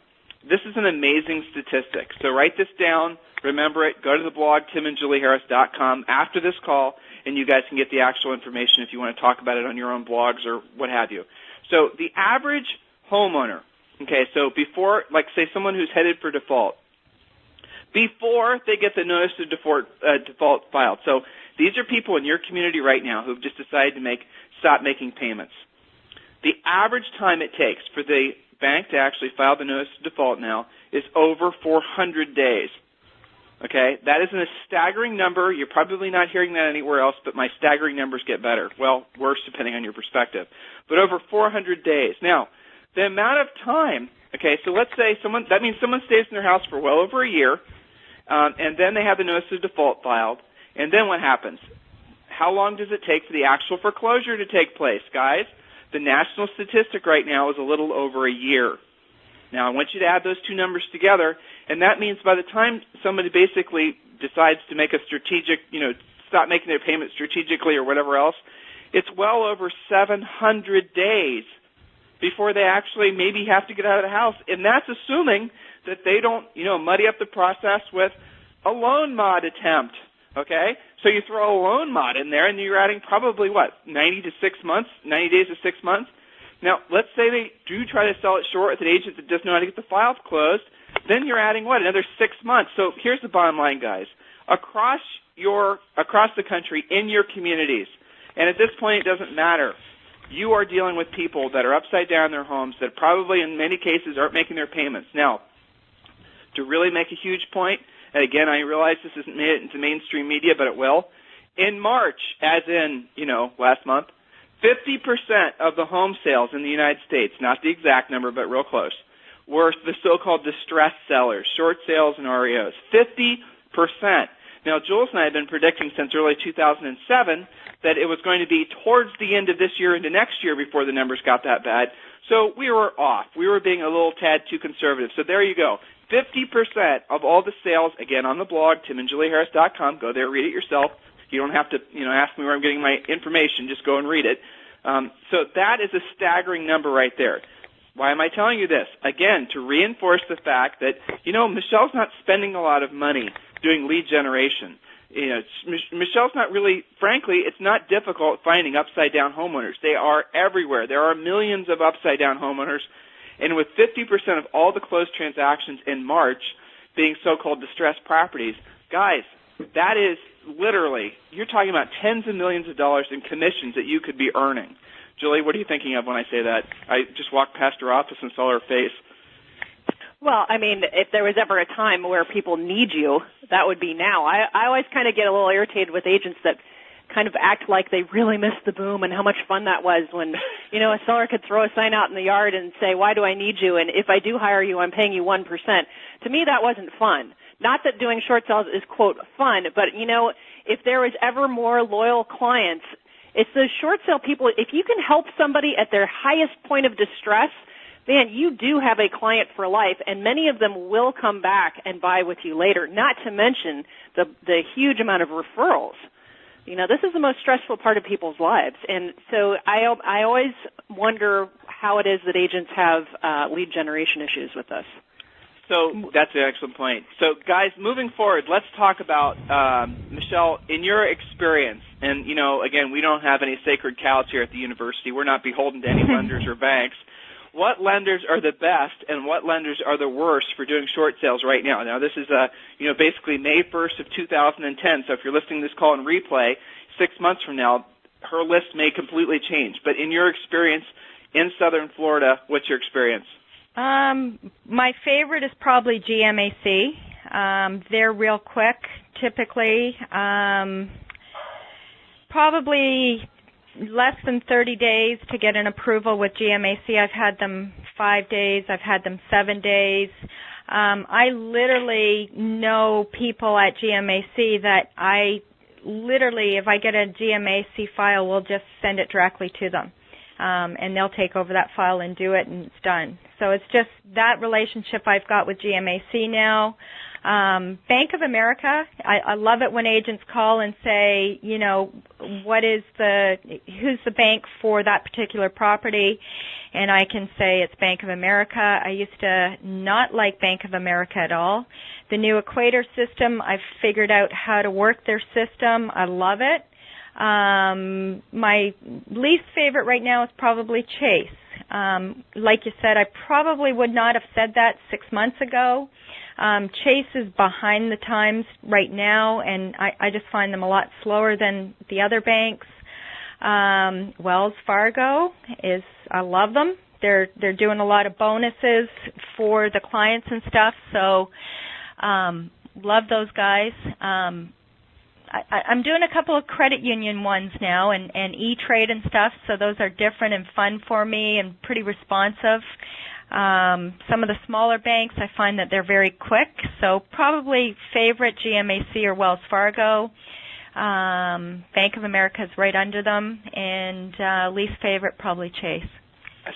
this is an amazing statistic. So write this down, remember it, go to the blog, timandjulieharris.com after this call, and you guys can get the actual information if you want to talk about it on your own blogs or what have you. So the average homeowner, okay, so before, like say someone who's headed for default, before they get the notice of default filed. So these are people in your community right now who've just decided to stop making payments. The average time it takes for the bank to actually file the notice of default now is over 400 days. Okay, that is a staggering number. You're probably not hearing that anywhere else, but my staggering numbers get better. Well, worse depending on your perspective. But over 400 days. Now, the amount of time, okay, so let's say that means someone stays in their house for well over a year, and then they have the notice of default filed, and then what happens? How long does it take for the actual foreclosure to take place, guys? The national statistic right now is a little over a year. Now, I want you to add those two numbers together, and that means by the time somebody basically decides to make a strategic, stop making their payment strategically or whatever else, it's well over 700 days before they actually maybe have to get out of the house. And that's assuming that they don't, muddy up the process with a loan mod attempt, okay? So you throw a loan mod in there, and you're adding probably, 90 days to 6 months? Now, let's say they do try to sell it short with an agent that doesn't know how to get the files closed. Then you're adding, another 6 months. So here's the bottom line, guys. Across the country, in your communities, and at this point it doesn't matter, you are dealing with people that are upside down in their homes that probably in many cases aren't making their payments. Now, to really make a huge point, and again, I realize this isn't made it into mainstream media, but it will. In March, as in, last month, 50% of the home sales in the United States, not the exact number, but real close, were the so-called distressed sellers, short sales and REOs. 50%. Now, Jules and I have been predicting since early 2007 that it was going to be towards the end of this year into next year before the numbers got that bad. So we were off. We were being a little tad too conservative. So there you go. 50% of all the sales, again, on the blog, timandjulieharris.com. Go there, read it yourself. You don't have to, ask me where I'm getting my information. Just go and read it. So that is a staggering number right there. Why am I telling you this? Again, to reinforce the fact that, Michelle's not spending a lot of money doing lead generation. Michelle's not really, frankly, it's not difficult finding upside-down homeowners. They are everywhere. There are millions of upside-down homeowners. And with 50% of all the closed transactions in March being so-called distressed properties, guys, that is literally, you're talking about tens of millions of dollars in commissions that you could be earning. Julie, what are you thinking of when I say that? I just walked past her office and saw her face. Well, I mean, if there was ever a time where people need you, that would be now. I always kind of get a little irritated with agents that kind of act like they really missed the boom and how much fun that was when, a seller could throw a sign out in the yard and say, why do I need you? And if I do hire you, I'm paying you 1%. To me, that wasn't fun. Not that doing short sales is, quote, fun, but, if there was ever more loyal clients, it's those short sale people. If you can help somebody at their highest point of distress, man, you do have a client for life, and many of them will come back and buy with you later, not to mention the huge amount of referrals This is the most stressful part of people's lives. And so I always wonder how it is that agents have lead generation issues with this. So that's an excellent point. So, guys, moving forward, let's talk about, Michele, in your experience, and, again, we don't have any sacred cows here at the university. We're not beholden to any lenders or banks. What lenders are the best and what lenders are the worst for doing short sales right now? Now, this is, basically May 1st of 2010, so if you're listening to this call in replay 6 months from now, her list may completely change. But in your experience in Southern Florida, what's your experience? My favorite is probably GMAC. They're real quick, typically. Probably less than 30 days to get an approval with GMAC. I've had them 5 days. I've had them 7 days. I literally know people at GMAC that if I get a GMAC file, we'll just send it directly to them. And they'll take over that file and do it, and it's done. So it's just that relationship I've got with GMAC now. Bank of America, I love it when agents call and say, who's the bank for that particular property? And I can say it's Bank of America. I used to not like Bank of America at all. The new Equator system, I've figured out how to work their system. I love it. My least favorite right now is probably Chase. Like you said, I probably would not have said that 6 months ago. Chase is behind the times right now, and I just find them a lot slower than the other banks. Wells Fargo I love them. They're doing a lot of bonuses for the clients and stuff, so love those guys. I'm doing a couple of credit union ones now and E-Trade and stuff, so those are different and fun for me and pretty responsive. Some of the smaller banks, I find that they're very quick, so probably favorite GMAC or Wells Fargo. Bank of America is right under them, and least favorite probably Chase.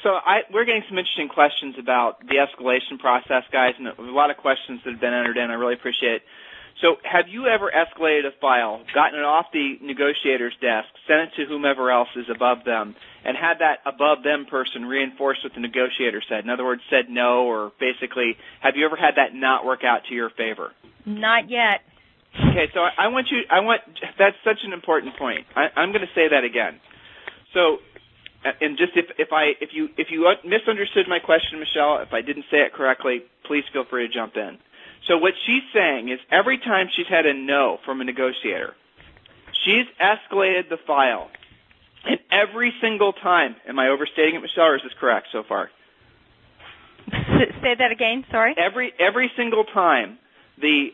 So we're getting some interesting questions about the escalation process, guys, and a lot of questions that have been entered in. I really appreciate it. So have you ever escalated a file, gotten it off the negotiator's desk, sent it to whomever else is above them, and had that above them person reinforce what the negotiator said? In other words, said no, or basically, have you ever had that not work out to your favor? Not yet. Okay, so that's such an important point. I'm going to say that again. So, and just if you misunderstood my question, Michele, if I didn't say it correctly, please feel free to jump in. So what she's saying is every time she's had a no from a negotiator, she's escalated the file. And every single time, am I overstating it, Michele, or is this correct so far? Say that again, sorry? Every single time the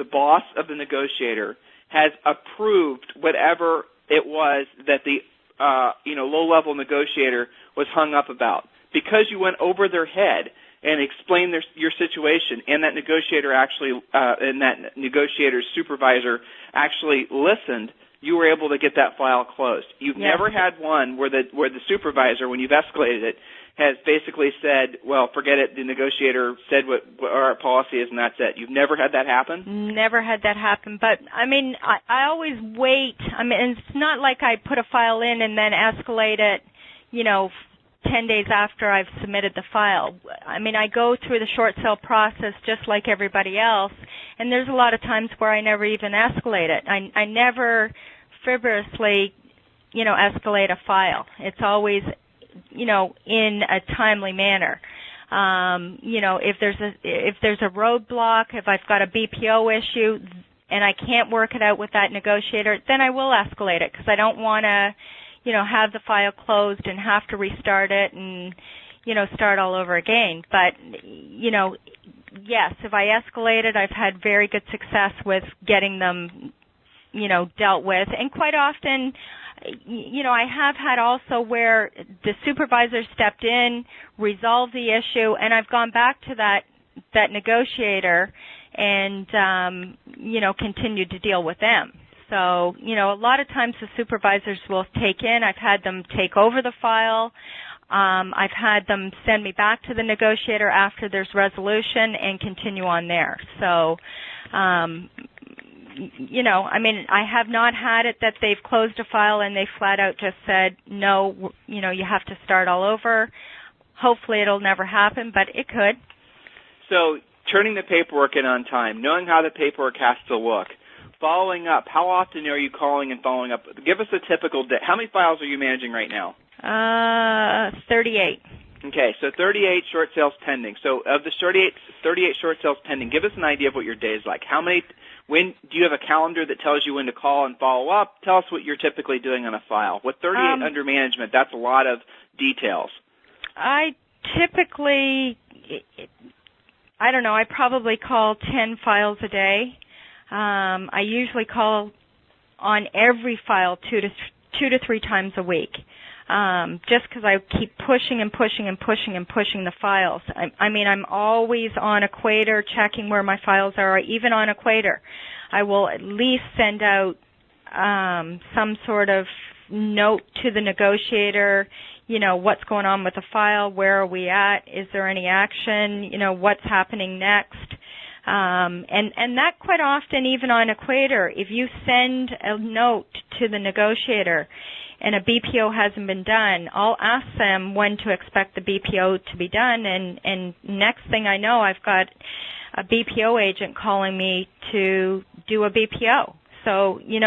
boss of the negotiator has approved whatever it was that the low-level negotiator was hung up about. Because you went over their head and explain your situation, and that negotiator and that negotiator's supervisor actually listened, you were able to get that file closed. You've never had one where the supervisor, when you've escalated it, has basically said, well, forget it, the negotiator said what our policy is and that's it. You've never had that happen? Never had that happen, but I always wait. It's not like I put a file in and then escalate it, 10 days after I've submitted the file. I go through the short sale process just like everybody else, and there's a lot of times where I never even escalate it. I never frivolously, escalate a file. It's always, in a timely manner. If there's a roadblock, if I've got a BPO issue and I can't work it out with that negotiator, then I will escalate it because I don't want to have the file closed and have to restart it and, start all over again. But, yes, if I escalate it, I've had very good success with getting them, dealt with. And quite often, I have had also where the supervisor stepped in, resolved the issue, and I've gone back to that negotiator and, continued to deal with them. So, a lot of times the supervisors will take in. I've had them take over the file. I've had them send me back to the negotiator after there's resolution and continue on there. So, I mean, I have not had it that they've closed a file and they flat out just said, no, you have to start all over. Hopefully it'll never happen, but it could. So turning the paperwork in on time, knowing how the paperwork has to look, following up, how often are you calling and following up? Give us a typical day. How many files are you managing right now? 38. Okay, so 38 short sales pending. So of the 38 short sales pending, give us an idea of what your day is like. When do you have a calendar that tells you when to call and follow up? Tell us what you're typically doing on a file. With 38 under management, that's a lot of details. I typically, I don't know, I probably call 10 files a day. I usually call on every file two to three times a week. Just because I keep pushing and pushing and pushing and pushing the files. I mean, I'm always on Equator checking where my files are. Even on Equator, I will at least send out some sort of note to the negotiator, what's going on with the file, where are we at, is there any action, what's happening next. And that quite often, even on Equator, if you send a note to the negotiator and a BPO hasn't been done, I'll ask them when to expect the BPO to be done, and next thing I know, I've got a BPO agent calling me to do a BPO. So, you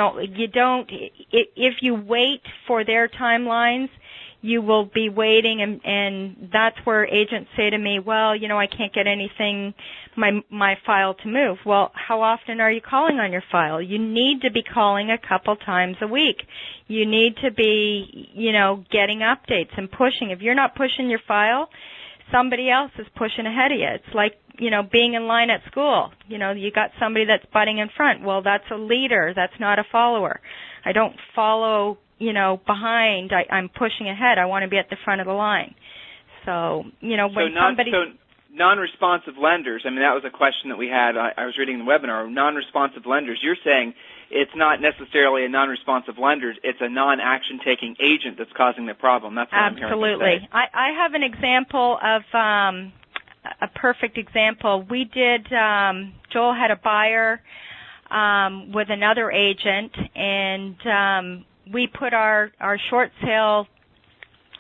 don't, if you wait for their timelines, you will be waiting, and that's where agents say to me, well, I can't get anything, my file to move. Well, how often are you calling on your file? You need to be calling a couple times a week. You need to be, getting updates and pushing. If you're not pushing your file, somebody else is pushing ahead of you. It's like, being in line at school. You got somebody that's butting in front. Well, that's a leader. That's not a follower. I don't follow behind. I'm pushing ahead. I want to be at the front of the line. So, non-responsive lenders, I mean, that was a question that we had. I was reading the webinar. Non-responsive lenders, you're saying it's not necessarily a non-responsive lender. It's a non-action-taking agent that's causing the problem. That's what I'm hearing you say. I have an example of a perfect example. We did, Joel had a buyer with another agent, and we put our short sale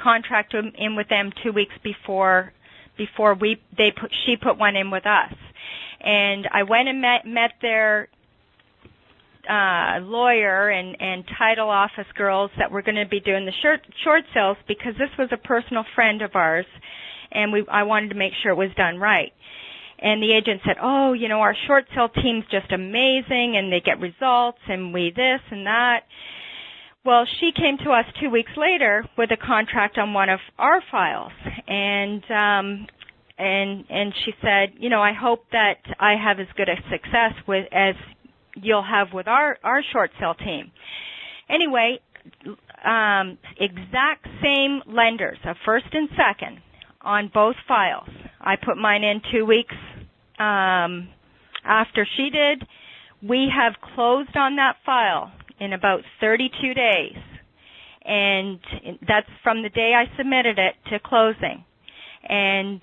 contract in with them 2 weeks before she put one in with us. And I went and met their lawyer and title office girls that were going to be doing the short sales, because this was a personal friend of ours, and I wanted to make sure it was done right. And the agent said, oh, our short sale team's just amazing, and they get results, and we this and that. Well, she came to us 2 weeks later with a contract on one of our files, and she said, I hope that I have as good a success as you'll have with our short sale team. Anyway, exact same lenders, a first and second, on both files. I put mine in 2 weeks after she did. We have closed on that file in about 32 days, and that's from the day I submitted it to closing. And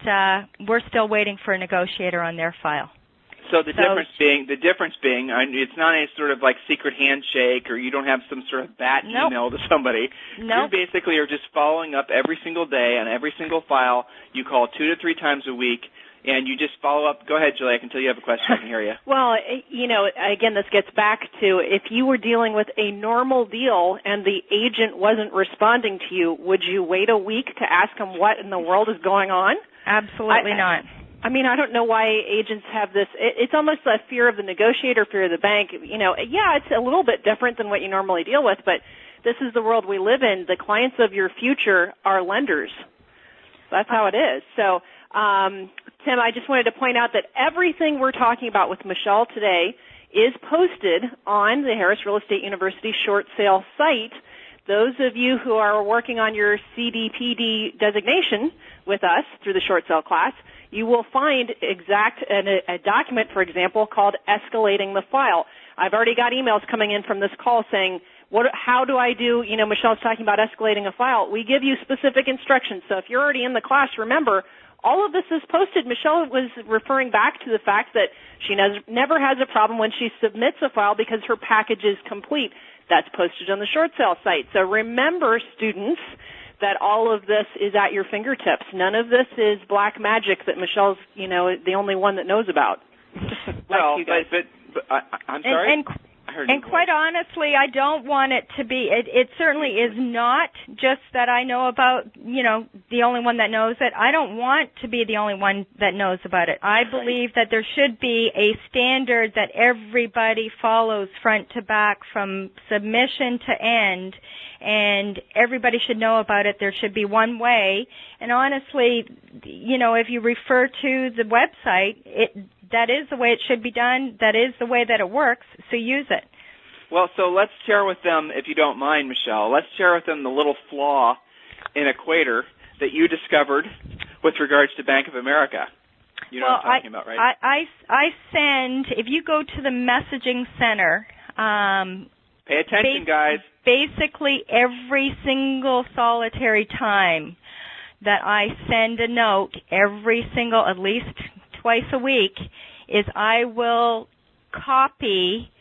we're still waiting for a negotiator on their file. So the difference being, it's not any sort of like secret handshake, or you don't have some sort of bat email to somebody. Nope. You basically are just following up every single day on every single file. You call 2 to 3 times a week, and you just follow up. Go ahead, Julie. I can tell you have a question. I can hear you. Well, again, this gets back to if you were dealing with a normal deal and the agent wasn't responding to you, would you wait a week to ask him what in the world is going on? Absolutely not. I mean, I don't know why agents have this. It's almost a fear of the negotiator, fear of the bank. Yeah, it's a little bit different than what you normally deal with, but this is the world we live in. The clients of your future are lenders. That's how it is. So, Tim, I just wanted to point out that everything we're talking about with Michele today is posted on the Harris Real Estate University short sale site. Those of you who are working on your CDPD designation with us through the short sale class, you will find a document, for example, called Escalating the File. I've already got emails coming in from this call saying, how do I do, Michelle's talking about escalating a file. We give you specific instructions. So if you're already in the class, remember, all of this is posted. Michele was referring back to the fact that she never has a problem when she submits a file because her package is complete. That's posted on the short sale site. So remember, students, that all of this is at your fingertips. None of this is black magic that Michelle's, the only one that knows about. Well, like but I'm sorry. And quite honestly, I don't want it to be, it certainly is not just that I know about, the only one that knows it. I don't want to be the only one that knows about it. I believe that there should be a standard that everybody follows front to back from submission to end, and everybody should know about it. There should be one way. And honestly, if you refer to the website, that is the way it should be done. That is the way that it works, so use it. Well, so let's share with them, if you don't mind, Michele, let's share with them the little flaw in Equator that you discovered with regards to Bank of America. You know what I'm talking about, right? I send, if you go to the messaging center, pay attention, guys. Basically every single solitary time that I send a note, at least twice a week, is I will copy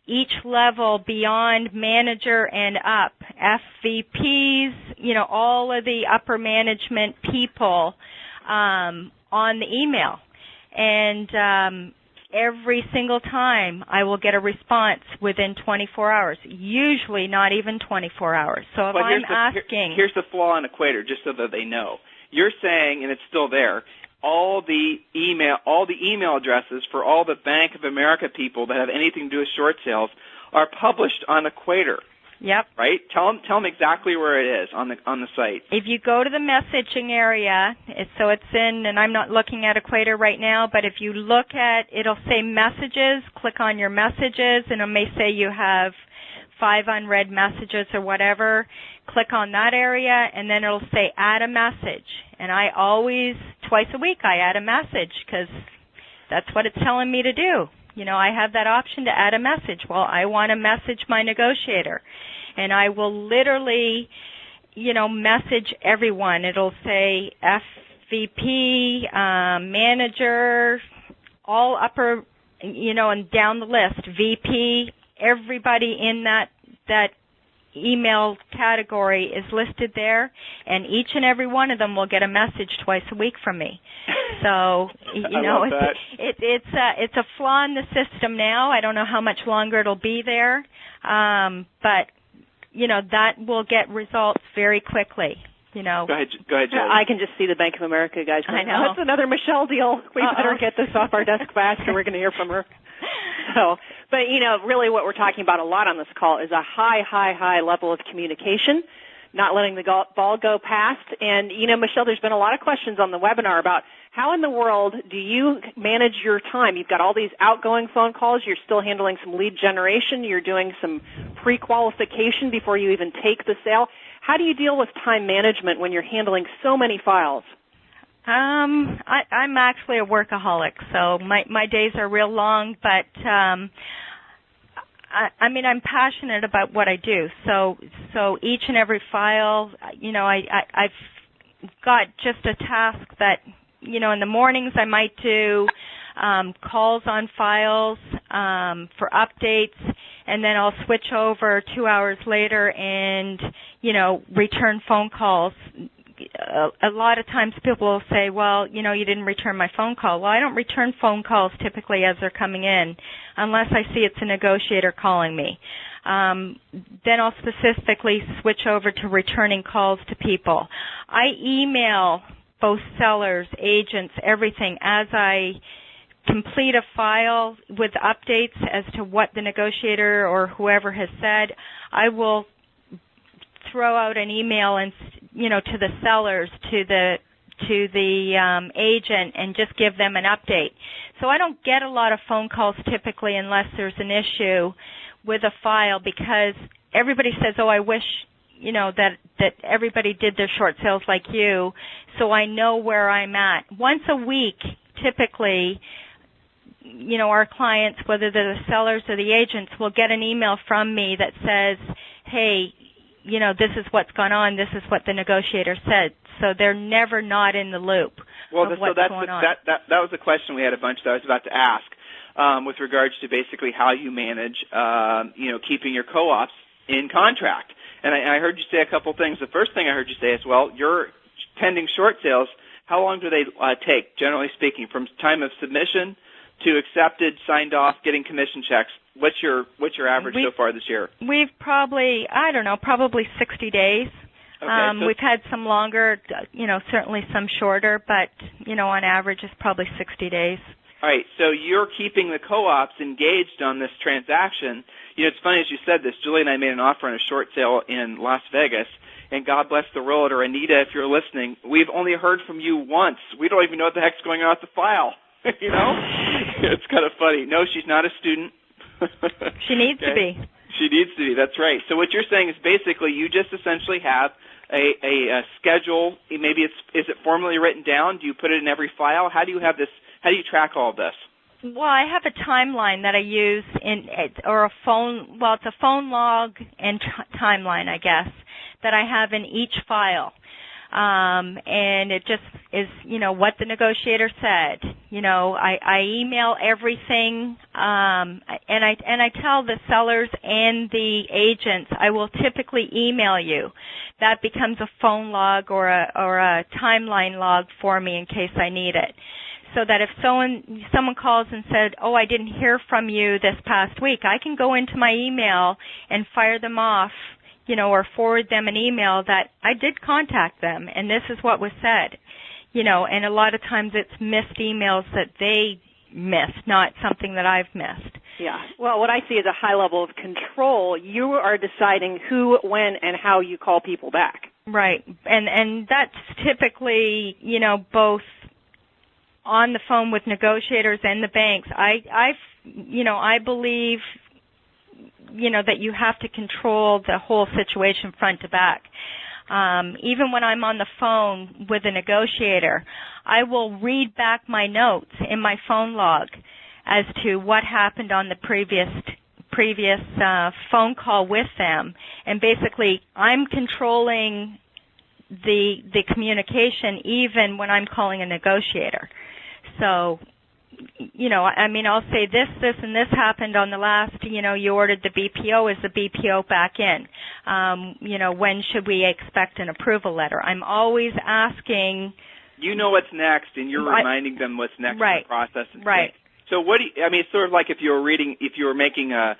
each level beyond manager and up, FVPs, all of the upper management people on the email. And every single time I will get a response within 24 hours, usually not even 24 hours. So if I'm asking... Here's the flaw in Equator, just so that they know. You're saying, and it's still there, all the email addresses for all the Bank of America people that have anything to do with short sales are published on Equator. Yep. Right? Tell them exactly where it is on the site. If you go to the messaging area, so it's in, and I'm not looking at Equator right now, but if you look at, it'll say messages, click on your messages, and it may say you have 5 unread messages or whatever. Click on that area, and then it'll say add a message. And I always, twice a week, I add a message because that's what it's telling me to do. I have that option to add a message. Well, I want to message my negotiator. And I will literally, message everyone. It'll say FVP, manager, all upper, and down the list, VP, everybody in that email category is listed there, and each and every one of them will get a message twice a week from me. So, it's a flaw in the system now. I don't know how much longer it'll be there, but that will get results very quickly. Go ahead, Jody. I can just see the Bank of America guys going, I know. That's another Michele deal. We better get this off our desk fast, or we're going to hear from her. So, but really what we're talking about a lot on this call is a high level of communication, not letting the ball go past. And, Michele, there's been a lot of questions on the webinar about how in the world do you manage your time? You've got all these outgoing phone calls. You're still handling some lead generation. You're doing some pre-qualification before you even take the sale. How do you deal with time management when you're handling so many files? I'm actually a workaholic, so my days are real long, but I'm passionate about what I do. So each and every file, I've got just a task that, in the mornings I might do calls on files for updates, and then I'll switch over 2 hours later and, return phone calls. A lot of times people will say, well, you didn't return my phone call. Well, I don't return phone calls typically as they're coming in unless I see it's a negotiator calling me. Then I'll specifically switch over to returning calls to people. I email both sellers, agents, everything as I complete a file with updates as to what the negotiator or whoever has said. I will throw out an email and to the sellers, to the agent, and just give them an update. So I don't get a lot of phone calls typically unless there's an issue with a file, because everybody says, oh, I wish that everybody did their short sales like you, so I know where I'm at. Once a week, typically, our clients, whether they're the sellers or the agents, will get an email from me that says, hey, this is what's gone on, this is what the negotiator said. So they're never not in the loop. of what's going on. That was the question we had a bunch that I was about to ask with regards to basically how you manage, keeping your co-ops in contract. And I heard you say a couple things. The first thing I heard you say is, well, you're pending short sales. How long do they take, generally speaking, from time of submission to accepted, signed off, getting commission checks? What's your average so far this year? We've probably 60 days. Okay, we've had some longer, certainly some shorter, but, on average it's probably 60 days. All right, so you're keeping the co-ops engaged on this transaction. It's funny as you said this. Julie and I made an offer on a short sale in Las Vegas, and God bless the realtor, Anita, if you're listening, we've only heard from you once. We don't even know what the heck's going on with the file. It's kind of funny. No, she's not a student. She needs to be. She needs to be. That's right. So what you're saying is basically you just essentially have a schedule. Maybe is it formally written down? Do you put it in every file? How do you have this? How do you track all of this? Well, I have a timeline that I use it's a phone log and timeline, I guess, that I have in each file. And it just is, what the negotiator said. I email everything, and I tell the sellers and the agents, I will typically email you. That becomes a phone log or a timeline log for me in case I need it. So that if someone calls and said, oh, I didn't hear from you this past week, I can go into my email and fire them off, or forward them an email that I did contact them, and this is what was said. And a lot of times it's missed emails that they missed, not something that I've missed. Yeah. Well, what I see is a high level of control. You are deciding who, when, and how you call people back. Right. And that's typically, both on the phone with negotiators and the banks. I believe, that you have to control the whole situation front to back. Even when I'm on the phone with a negotiator, I will read back my notes in my phone log as to what happened on the previous phone call with them, and basically I'm controlling the communication even when I'm calling a negotiator. So, I'll say this, and this happened on the last, you ordered the BPO. Is the BPO back in? When should we expect an approval letter? I'm always asking. You know what's next, and you're reminding them what's next in the process. Right. So it's sort of like if you were making a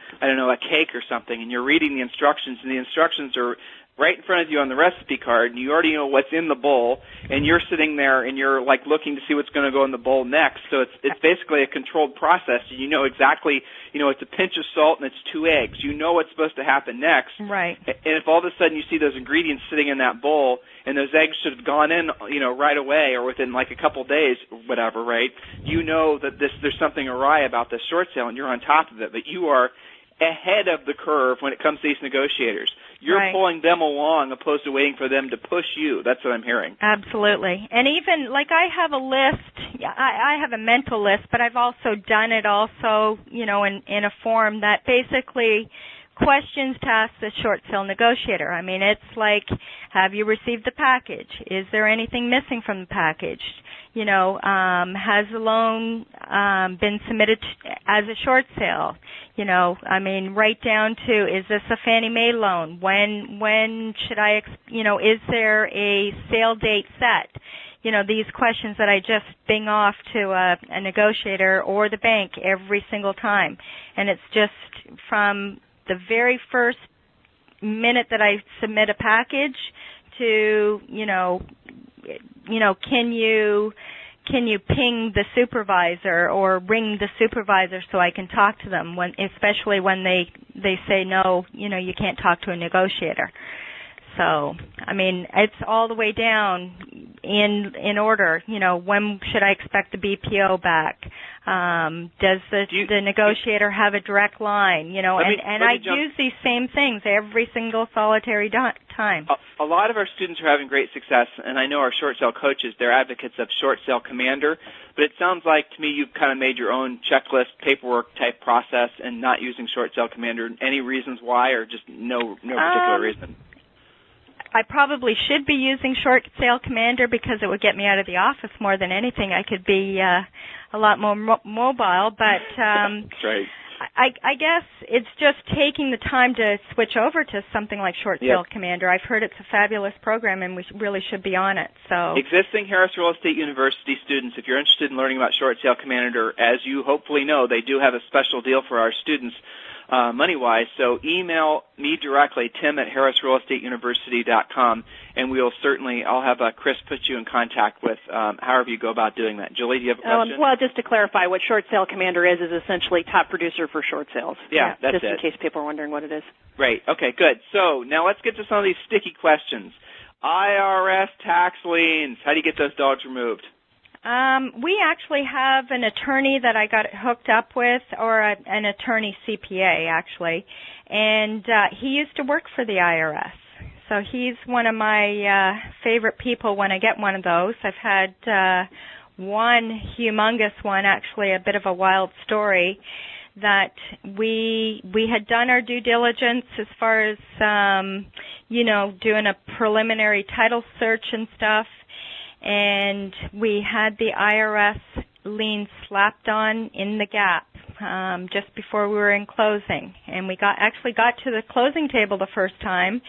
cake or something, and you're reading the instructions, and the instructions are right in front of you on the recipe card, and you already know what's in the bowl, and you're sitting there and you're like looking to see what's going to go in the bowl next. So it's basically a controlled process. You know exactly, it's a pinch of salt and it's 2 eggs. You know what's supposed to happen next. Right. And if all of a sudden you see those ingredients sitting in that bowl and those eggs should have gone in, right away or within like a couple days, whatever, right? You know that there's something awry about this short sale and you're on top of it, but you are ahead of the curve when it comes to these negotiators. You're pulling them along opposed to waiting for them to push you. That's what I'm hearing. Absolutely. And even, I have a list, I have a mental list, but I've also done it also, in a form that basically questions to ask the short sale negotiator. I mean, it's like, have you received the package? Is there anything missing from the package? Has the loan been submitted as a short sale? Right down to, is this a Fannie Mae loan? When should I, is there a sale date set? These questions that I just bing off to a negotiator or the bank every single time. And it's just from the very first minute that I submit a package to, can you ping the supervisor or ring the supervisor so I can talk to them, especially when they say no, you can't talk to a negotiator. So, it's all the way down in order. When should I expect the BPO back? Does the negotiator have a direct line? I use these same things every single solitary time. A lot of our students are having great success, and I know our short sale coaches, they're advocates of Short Sale Commander, but it sounds like to me you've kind of made your own checklist, paperwork type process and not using Short Sale Commander. Any reasons why, or just no particular reason? I probably should be using Short Sale Commander because it would get me out of the office more than anything. I could be a lot more mobile, but that's right. I guess it's just taking the time to switch over to something like Short Sale Commander. I've heard it's a fabulous program, and we really should be on it. So, existing Harris Real Estate University students, if you're interested in learning about Short Sale Commander, as you hopefully know, they do have a special deal for our students money-wise. So email me directly, tim@harrisrealestateuniversity.com, and I'll have Chris put you in contact with however you go about doing that. Julie, do you have a question? Well, just to clarify, what Short Sale Commander is essentially top producer for short sales. Yeah, that's just it. In case people are wondering what it is. Right. Okay, good. So now let's get to some of these sticky questions. IRS tax liens. How do you get those dogs removed? We actually have an attorney that I got hooked up with, or an attorney CPA, actually, and he used to work for the IRS. So he's one of my favorite people when I get one of those. I've had one humongous one, actually, a bit of a wild story, that we had done our due diligence as far as, doing a preliminary title search and stuff, and we had the IRS lien slapped on in the gap just before we were in closing. And we actually got to the closing table the first time,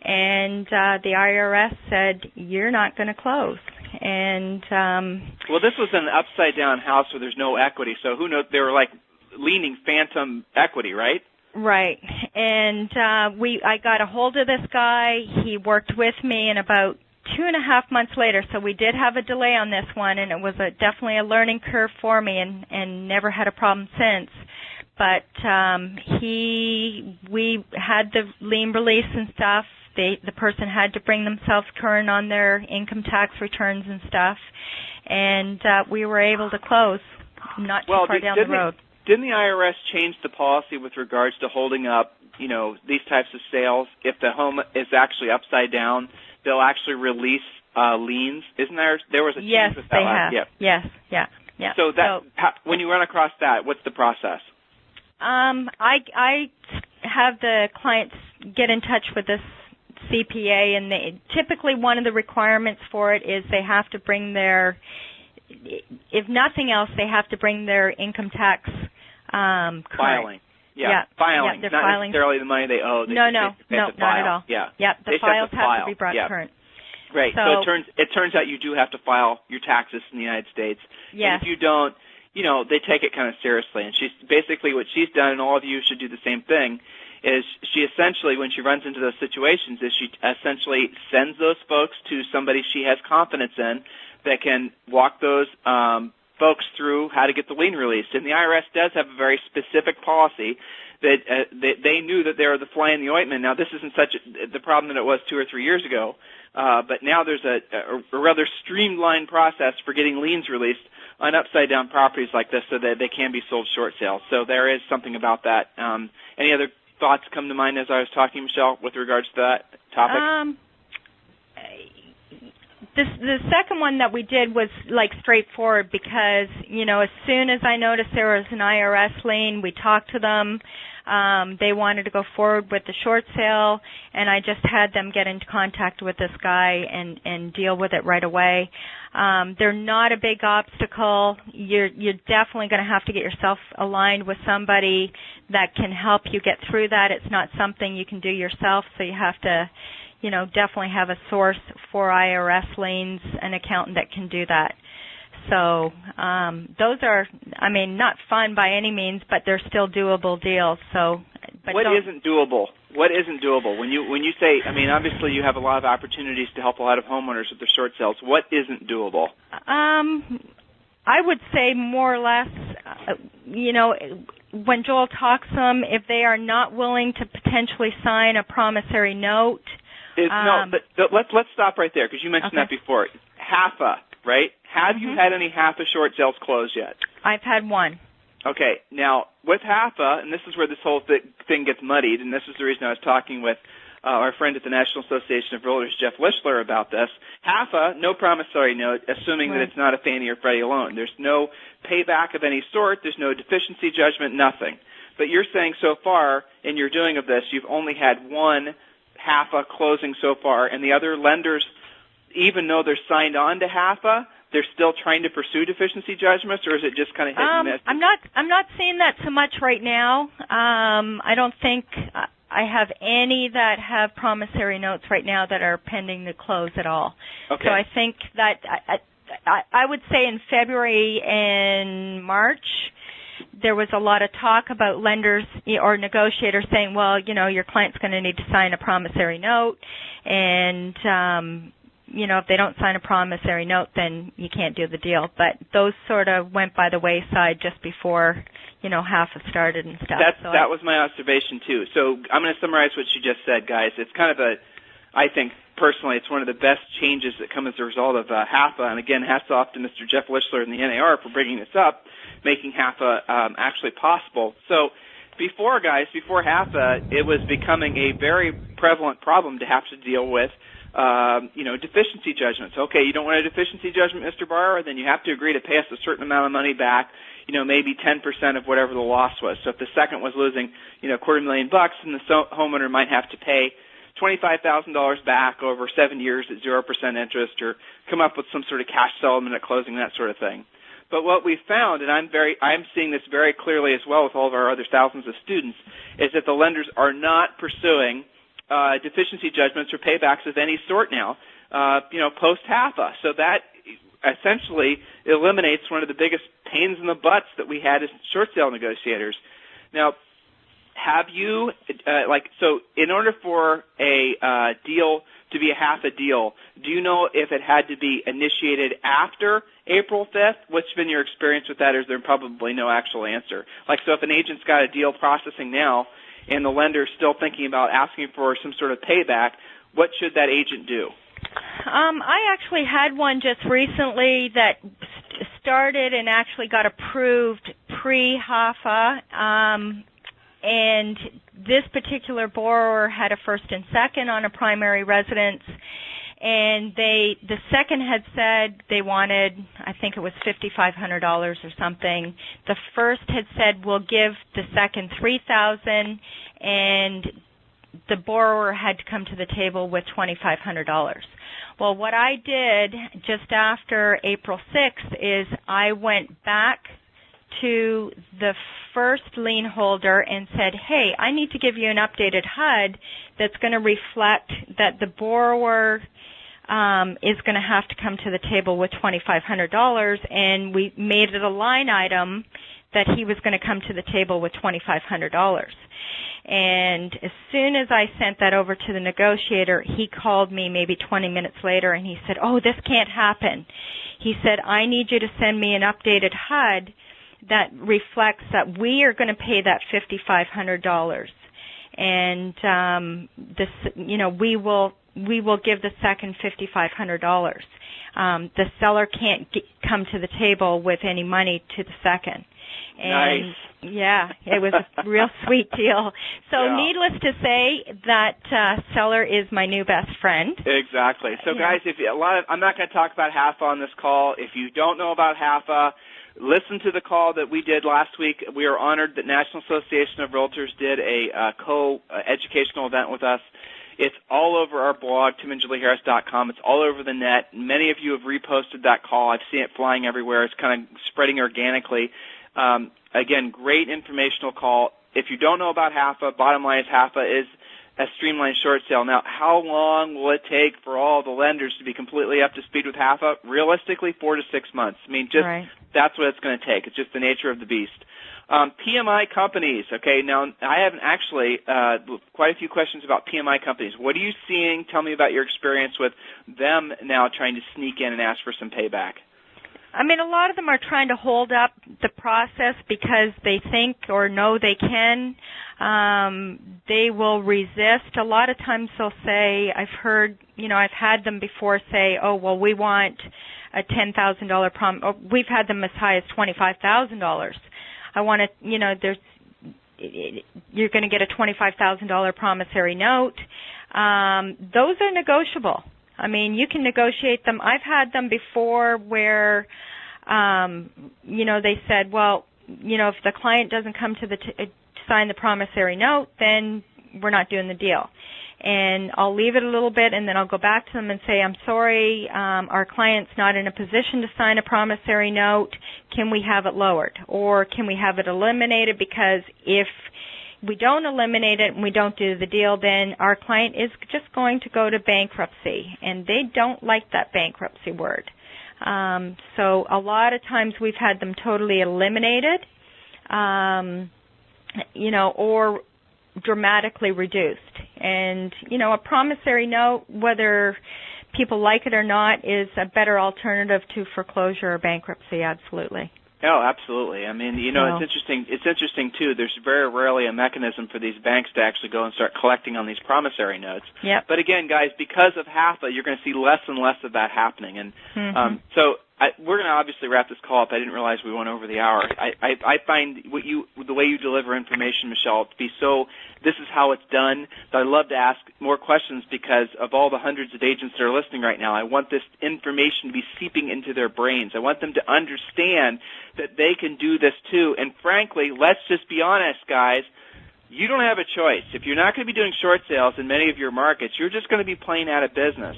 and the IRS said, "You're not going to close." And well, this was an upside-down house where there's no equity, so who knows? They were like leaning phantom equity, right? Right. And I got a hold of this guy. He worked with me, and about 2.5 months later, so we did have a delay on this one, and it was definitely a learning curve for me, and never had a problem since. But we had the lien release and stuff. The person had to bring themselves current on their income tax returns and stuff, and we were able to close not too far down the road. Didn't the IRS change the policy with regards to holding up, these types of sales? If the home is actually upside down, they'll actually release liens. Isn't there was a change with that? Yes, they have. Yeah. So when you run across that, what's the process? I have the clients get in touch with this CPA, and typically one of the requirements for it is they have to bring if nothing else, they have to bring their income tax current. Filing. Yeah, filing. Yeah, not filing. necessarily the money they owe. No, not at all. Yeah. The files have to be brought current. Right. So it turns out you do have to file your taxes in the United States. Yes. And if you don't, they take it kind of seriously. And she's basically what she's done, and all of you should do the same thing, is she essentially, when she runs into those situations, is she essentially sends those folks to somebody she has confidence in that can walk those folks through how to get the lien released. And the IRS does have a very specific policy that they knew that they were the fly in the ointment. Now, this isn't the problem that it was 2 or 3 years ago, but now there's a rather streamlined process for getting liens released on upside-down properties like this so that they can be sold short sales. So there is something about that. Any other thoughts come to mind as I was talking, Michelle, with regards to that topic? The second one that we did was straightforward because, as soon as I noticed there was an IRS lien, we talked to them. They wanted to go forward with the short sale, and I just had them get into contact with this guy and deal with it right away. They're not a big obstacle. You're definitely going to have to get yourself aligned with somebody that can help you get through that. It's not something you can do yourself, so you have to definitely have a source for IRS liens, an accountant that can do that. So those are, not fun by any means, but they're still doable deals. So, what isn't doable? What isn't doable? When you say, obviously you have a lot of opportunities to help a lot of homeowners with their short sales. What isn't doable? I would say more or less, when Joel talks to them, if they are not willing to potentially sign a promissory note. But let's stop right there because you mentioned that before. HAFA, right? Have you had any HAFA short sales close yet? I've had one. Okay. Now, with HAFA, and this is where this whole thing gets muddied, and this is the reason I was talking with our friend at the National Association of Realtors, Jeff Lischler, about this. HAFA, no promissory note, assuming that it's not a Fannie or Freddie loan. There's no payback of any sort. There's no deficiency judgment, nothing. But you're saying so far in your doing of this, you've only had one HAFA closing so far, and the other lenders, even though they're signed on to HAFA, they're still trying to pursue deficiency judgments, or is it just kind of hit and miss? I'm not seeing that so much right now. I don't think I have any that have promissory notes right now that are pending to close at all. Okay. So I think that I would say in February and March, there was a lot of talk about lenders or negotiators saying, well, your client's going to need to sign a promissory note, and if they don't sign a promissory note, then you can't do the deal. But those sort of went by the wayside just before, HAFA started and stuff. That was my observation, too. So I'm going to summarize what you just said, guys. It's kind of I think, personally, it's one of the best changes that come as a result of HAFA. And, again, hats off to Mr. Jeff Lischler and the NAR for bringing this up, making HAFA actually possible. So before HAFA, it was becoming a very prevalent problem to have to deal with deficiency judgments. Okay, you don't want a deficiency judgment, Mr. Borrower, then you have to agree to pay us a certain amount of money back, maybe 10% of whatever the loss was. So if the second was losing, $250,000, then the homeowner might have to pay $25,000 back over 7 years at 0% interest, or come up with some sort of cash settlement at closing, that sort of thing. But what we found, and I'm seeing this very clearly as well with all of our other thousands of students, is that the lenders are not pursuing deficiency judgments or paybacks of any sort now, post-HAFA. So that essentially eliminates one of the biggest pains in the butts that we had as short sale negotiators. Now, have you, so in order for a deal to be a HAFA deal, do you know if it had to be initiated after April 5th? What's been your experience with that, or is there probably no actual answer? So if an agent's got a deal processing now, and the lender is still thinking about asking for some sort of payback, what should that agent do? I actually had one just recently that started and actually got approved pre-HAFA, and this particular borrower had a first and second on a primary residence, and the second had said they wanted, I think it was $5,500 or something. The first had said, we'll give the second $3,000, and the borrower had to come to the table with $2,500. Well, what I did just after April 6th is I went back to the first lien holder and said, hey, I need to give you an updated HUD that's going to reflect that the borrower is going to have to come to the table with $2,500, and we made it a line item that he was going to come to the table with $2,500. And as soon as I sent that over to the negotiator, he called me maybe 20 minutes later, and he said, oh, this can't happen. He said, I need you to send me an updated HUD that reflects that we are going to pay that $5,500, and we will give the second $5,500. The seller can't come to the table with any money to the second. And nice. Yeah, it was a real sweet deal. So yeah. Needless to say, that seller is my new best friend. Exactly. So guys, I'm not going to talk about HAFA on this call. If you don't know about HAFA, listen to the call that we did last week. We are honored that National Association of Realtors did a co-educational event with us. It's all over our blog, timandjulieharris.com. It's all over the net. Many of you have reposted that call. I've seen it flying everywhere. It's kind of spreading organically. Again, great informational call. If you don't know about HAFA, bottom line is HAFA is a streamlined short sale. Now, how long will it take for all the lenders to be completely up to speed with HAFA? Realistically, 4 to 6 months. I mean, that's what it's going to take. It's just the nature of the beast. PMI companies, okay, now I haven't actually quite a few questions about PMI companies. What are you seeing? Tell me about your experience with them now trying to sneak in and ask for some payback. I mean, a lot of them are trying to hold up the process because they think or know they can. They will resist. A lot of times they'll say, I've had them before say, oh, well, we want a $10,000 we've had them as high as $25,000. I want to, you're going to get a $25,000 promissory note. Those are negotiable. I mean, you can negotiate them. I've had them before where, they said, well, if the client doesn't come to sign the promissory note, then we're not doing the deal. and I'll leave it a little bit, and then I'll go back to them and say, I'm sorry, our client's not in a position to sign a promissory note. Can we have it lowered? Or can we have it eliminated? Because if we don't eliminate it and we don't do the deal, then our client is just going to go to bankruptcy, and they don't like that bankruptcy word. So a lot of times we've had them totally eliminated, or dramatically reduced. And, a promissory note, whether people like it or not, is a better alternative to foreclosure or bankruptcy, absolutely. Oh, absolutely. I mean, it's interesting. It's interesting too. There's very rarely a mechanism for these banks to actually go and start collecting on these promissory notes. Yep. But again, guys, because of HAFA, you're going to see less and less of that happening. And we're going to obviously wrap this call up. I didn't realize we went over the hour. I find the way you deliver information, Michele, to be so. This is how it's done. But I'd love to ask more questions because of all the hundreds of agents that are listening right now. I want this information to be seeping into their brains. I want them to understand that they can do this too. And frankly, let's just be honest, guys. You don't have a choice. If you're not going to be doing short sales in many of your markets, you're just going to be playing out of business.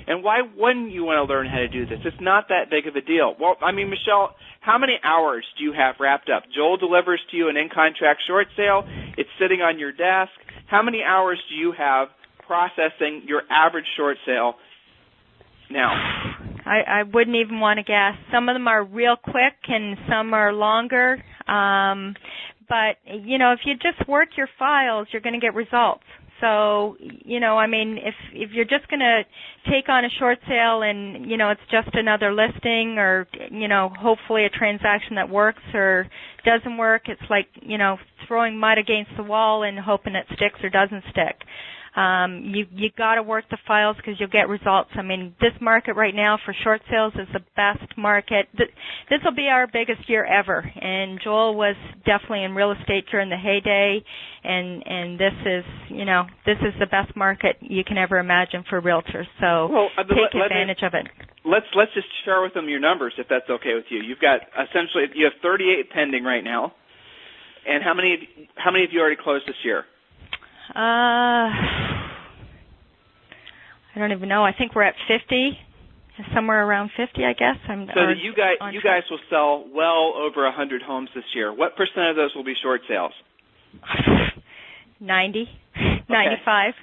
And why wouldn't you want to learn how to do this? It's not that big of a deal. Well, I mean, Michele, how many hours do you have wrapped up? Joel delivers to you an in-contract short sale. It's sitting on your desk. How many hours do you have processing your average short sale now? I wouldn't even want to guess. Some of them are real quick and some are longer. But, if you just work your files, you're going to get results. So, if you're just going to take on a short sale and, it's just another listing or, hopefully a transaction that works or doesn't work, it's like, throwing mud against the wall and hoping it sticks or doesn't stick. You got to work the files because you'll get results. I mean, this market right now for short sales is the best market. This will be our biggest year ever. And Joel was definitely in real estate during the heyday, and this is the best market you can ever imagine for realtors. So take advantage of it. Let's just share with them your numbers if that's okay with you. You've got you have 38 pending right now, and how many have you already closed this year? I don't even know. I think we're at 50, somewhere around 50, I guess. You guys will sell well over 100 homes this year. What % of those will be short sales? 90, 95.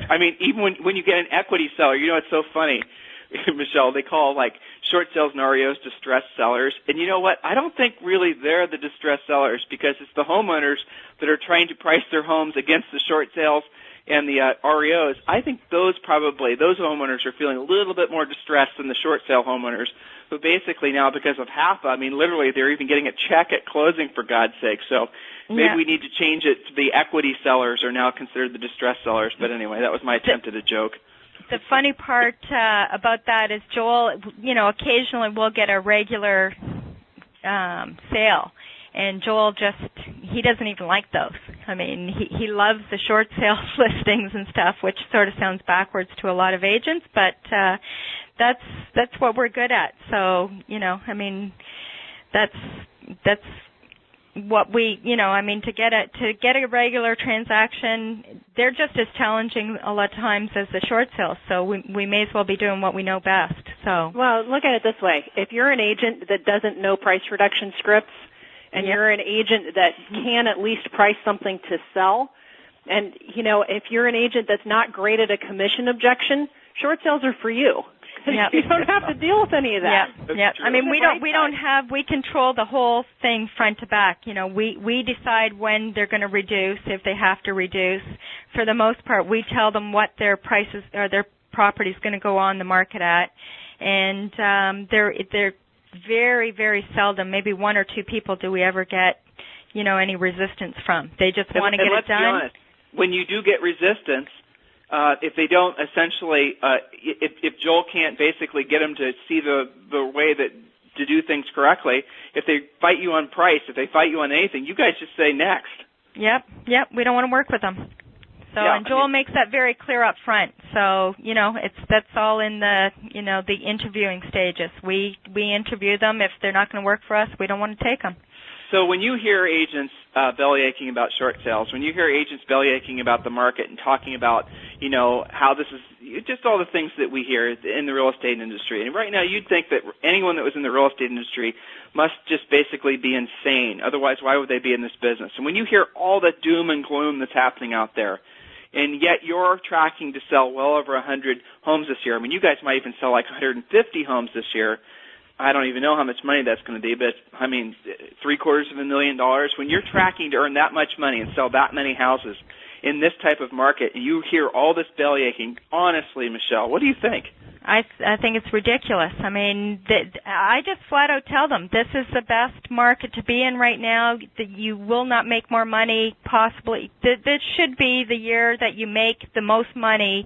I mean, even when you get an equity seller, it's so funny, Michele, they call short sales and REOs distressed sellers. And you know what? I don't think really they're the distressed sellers because it's the homeowners that are trying to price their homes against the short sales and the REOs. I think those homeowners are feeling a little bit more distressed than the short sale homeowners who basically now, because of HAFA, I mean, literally they're even getting a check at closing, for God's sake. So maybe we need to change it to the equity sellers are now considered the distressed sellers. But anyway, that was my attempt at a joke. The funny part about that is Joel, occasionally we'll get a regular sale, and Joel he doesn't even like those. I mean, he loves the short sales listings and stuff, which sort of sounds backwards to a lot of agents, but that's what we're good at. So, that's what we, to get a regular transaction, they're just as challenging a lot of times as the short sales. So we may as well be doing what we know best. So, well, look at it this way: if you're an agent that doesn't know price reduction scripts, and you're an agent that can at least price something to sell, and if you're an agent that's not great at a commission objection, short sales are for you. Yep. You don't have to deal with any of that. Yeah. I mean, we control the whole thing front to back. We decide when they're going to reduce, if they have to reduce. For the most part, we tell them what their prices or their property is going to go on the market at, and they're very, very seldom, maybe one or two people do we ever get, any resistance from. They just want to get it done. Be honest, when you do get resistance, if they don't essentially, if Joel can't basically get them to see the way that to do things correctly, if they fight you on price, if they fight you on anything, you guys just say next. Yep. We don't want to work with them. So, and Joel makes that very clear up front. So, that's all in the, the interviewing stages. We interview them. If they're not going to work for us, we don't want to take them. So when you hear agents bellyaching about short sales, when you hear agents bellyaching about the market and talking about, how this is just all the things that we hear in the real estate industry, and right now you'd think that anyone that was in the real estate industry must just basically be insane. Otherwise, why would they be in this business? And when you hear all the doom and gloom that's happening out there, and yet you're tracking to sell well over 100 homes this year. I mean, you guys might even sell like 150 homes this year. I don't even know how much money that's going to be, but $750,000. When you're tracking to earn that much money and sell that many houses in this type of market, and you hear all this bellyaching, honestly, Michele, what do you think? I think it's ridiculous. I mean, I just flat out tell them this is the best market to be in right now. That you will not make more money, possibly. This should be the year that you make the most money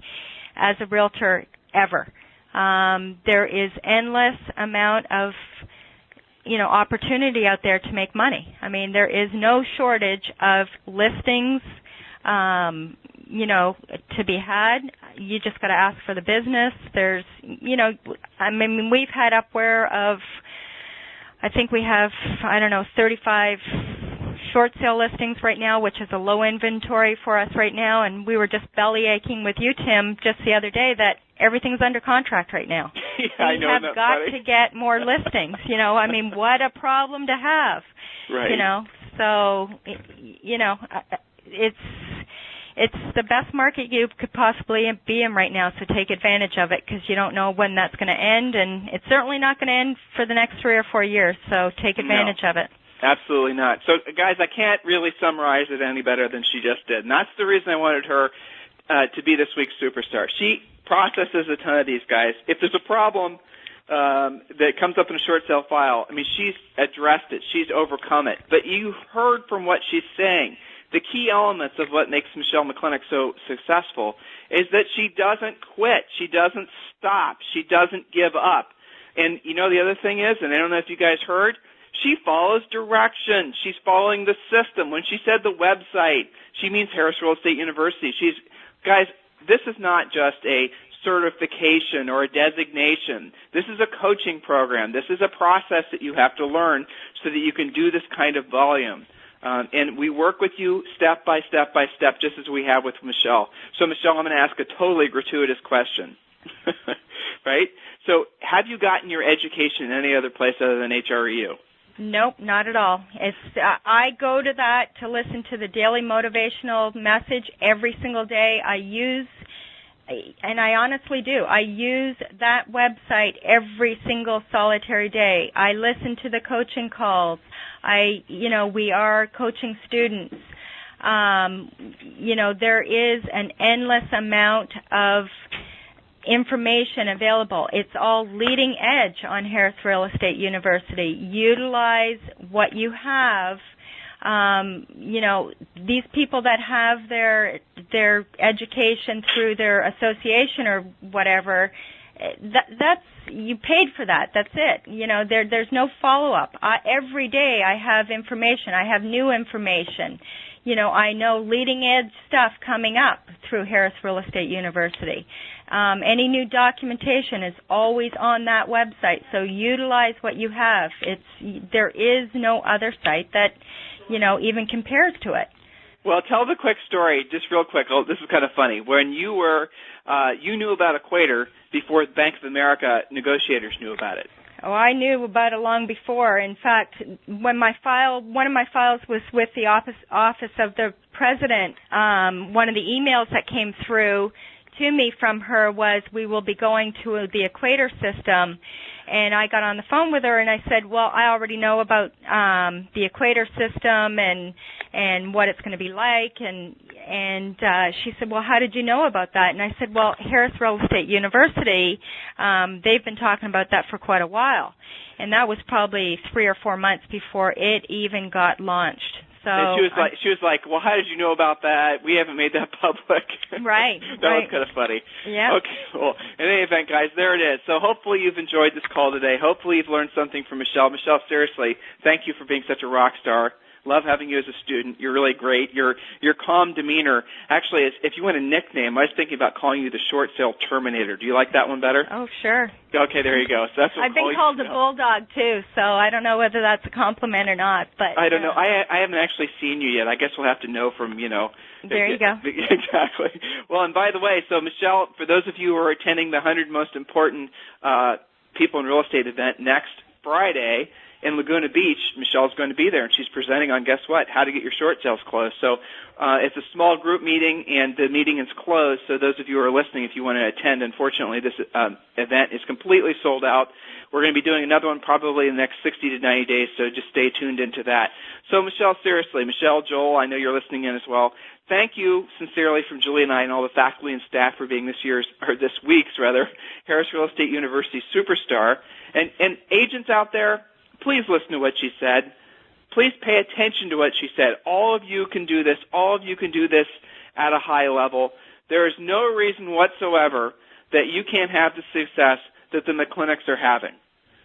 as a realtor ever. There is endless amount of opportunity out there to make money. I mean, there is no shortage of listings to be had. You just got to ask for the business. There's, we've had upward of, I think we have, 35 short sale listings right now, which is a low inventory for us right now. And we were just bellyaching with you, Tim, just the other day that everything's under contract right now. Yeah, I know, we have got to get more listings. What a problem to have. Right. So, it's the best market you could possibly be in right now, so take advantage of it because you don't know when that's going to end, and it's certainly not going to end for the next 3 or 4 years, so take advantage of it. Absolutely not. So, guys, I can't really summarize it any better than she just did, and that's the reason I wanted her to be this week's superstar. She processes a ton of these guys. If there's a problem that comes up in a short sale file, I mean, she's addressed it. She's overcome it. But you heard from what she's saying. The key elements of what makes Michele McClintock so successful is that she doesn't quit. She doesn't stop. She doesn't give up. And, the other thing is, and I don't know if you guys heard, she follows direction. She's following the system. When she said the website, she means Harris Real Estate University. Guys, this is not just a certification or a designation. This is a coaching program. This is a process that you have to learn so that you can do this kind of volume. And we work with you step by step by step, just as we have with Michele. So, Michele, I'm going to ask a totally gratuitous question, right? So, have you gotten your education in any other place other than HREU? Nope, not at all. I go to that to listen to the daily motivational message every single day. And I honestly do. I use that website every single solitary day. I listen to the coaching calls. We are coaching students. There is an endless amount of information available. It's all leading edge on Harris Real Estate University. Utilize what you have. These people that have their education through their association or whatever, that's you paid for that. That's it. There's no follow-up. Every day I have information. I have new information. I know leading edge stuff coming up through Harris Real Estate University. Any new documentation is always on that website, so utilize what you have. There is no other site that even compares to it. Well, tell the quick story, just real quick. Oh, this is kind of funny. When you were, you knew about Equator before Bank of America negotiators knew about it. Oh, I knew about it long before. In fact, when one of my files was with the office of the president, one of the emails that came through to me from her was, we will be going to the Equator system. And I got on the phone with her and I said, well, I already know about the Equator system and what it's going to be like. And she said, well, how did you know about that? And I said, well, Harris Real Estate University, they've been talking about that for quite a while. And that was probably 3 or 4 months before it even got launched. So and she was like, well, how did you know about that? We haven't made that public. Right. That was kind of funny. Yeah. Okay, well, in any event, guys, there it is. So hopefully you've enjoyed this call today. Hopefully you've learned something from Michele. Michele, seriously, thank you for being such a rock star. Love having you as a student. You're really great. Your calm demeanor. Actually, if you want a nickname, I was thinking about calling you the Short Sale Terminator. Do you like that one better? Oh, sure. Okay, there you go. So that's what I've been called a bulldog too, so I don't know whether that's a compliment or not. But I don't know. I haven't actually seen you yet. I guess we'll have to know from There you go. Exactly. Well, and by the way, so Michele, for those of you who are attending the 100 Most Important People in Real Estate event next Friday in Laguna Beach, Michelle's going to be there, and she's presenting on, guess what, how to get your short sales closed. So it's a small group meeting, and the meeting is closed. So those of you who are listening, if you want to attend, unfortunately, this event is completely sold out. We're going to be doing another one probably in the next 60 to 90 days, so just stay tuned into that. So, Michele, seriously, Michele, Joel, I know you're listening in as well. Thank you sincerely from Julie and I and all the faculty and staff for being this week's Harris Real Estate University Superstar. And agents out there, please listen to what she said. Please pay attention to what she said. All of you can do this. All of you can do this at a high level. There is no reason whatsoever that you can't have the success that the McClintocks are having.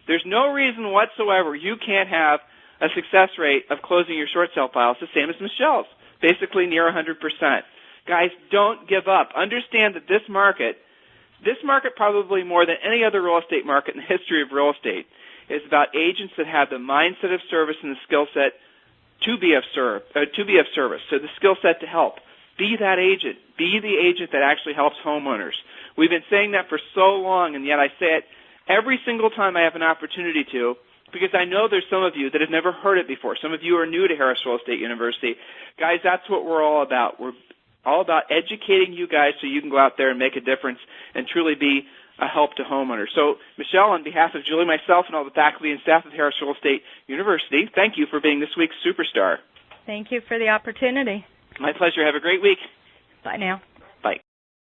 There's no reason whatsoever you can't have a success rate of closing your short sale files the same as Michelle's, basically near 100%. Guys, don't give up. Understand that this market probably more than any other real estate market in the history of real estate, is about agents that have the mindset of service and the skill set to be of service. So the skill set to help. Be that agent. Be the agent that actually helps homeowners. We've been saying that for so long, and yet I say it every single time I have an opportunity to, because I know there's some of you that have never heard it before. Some of you are new to Harris Real Estate University. Guys, that's what we're all about. We're all about educating you guys so you can go out there and make a difference and truly be a help to homeowners. So, Michele, on behalf of Julie, myself, and all the faculty and staff of Harris Real Estate University, thank you for being this week's Superstar. Thank you for the opportunity. My pleasure. Have a great week. Bye now.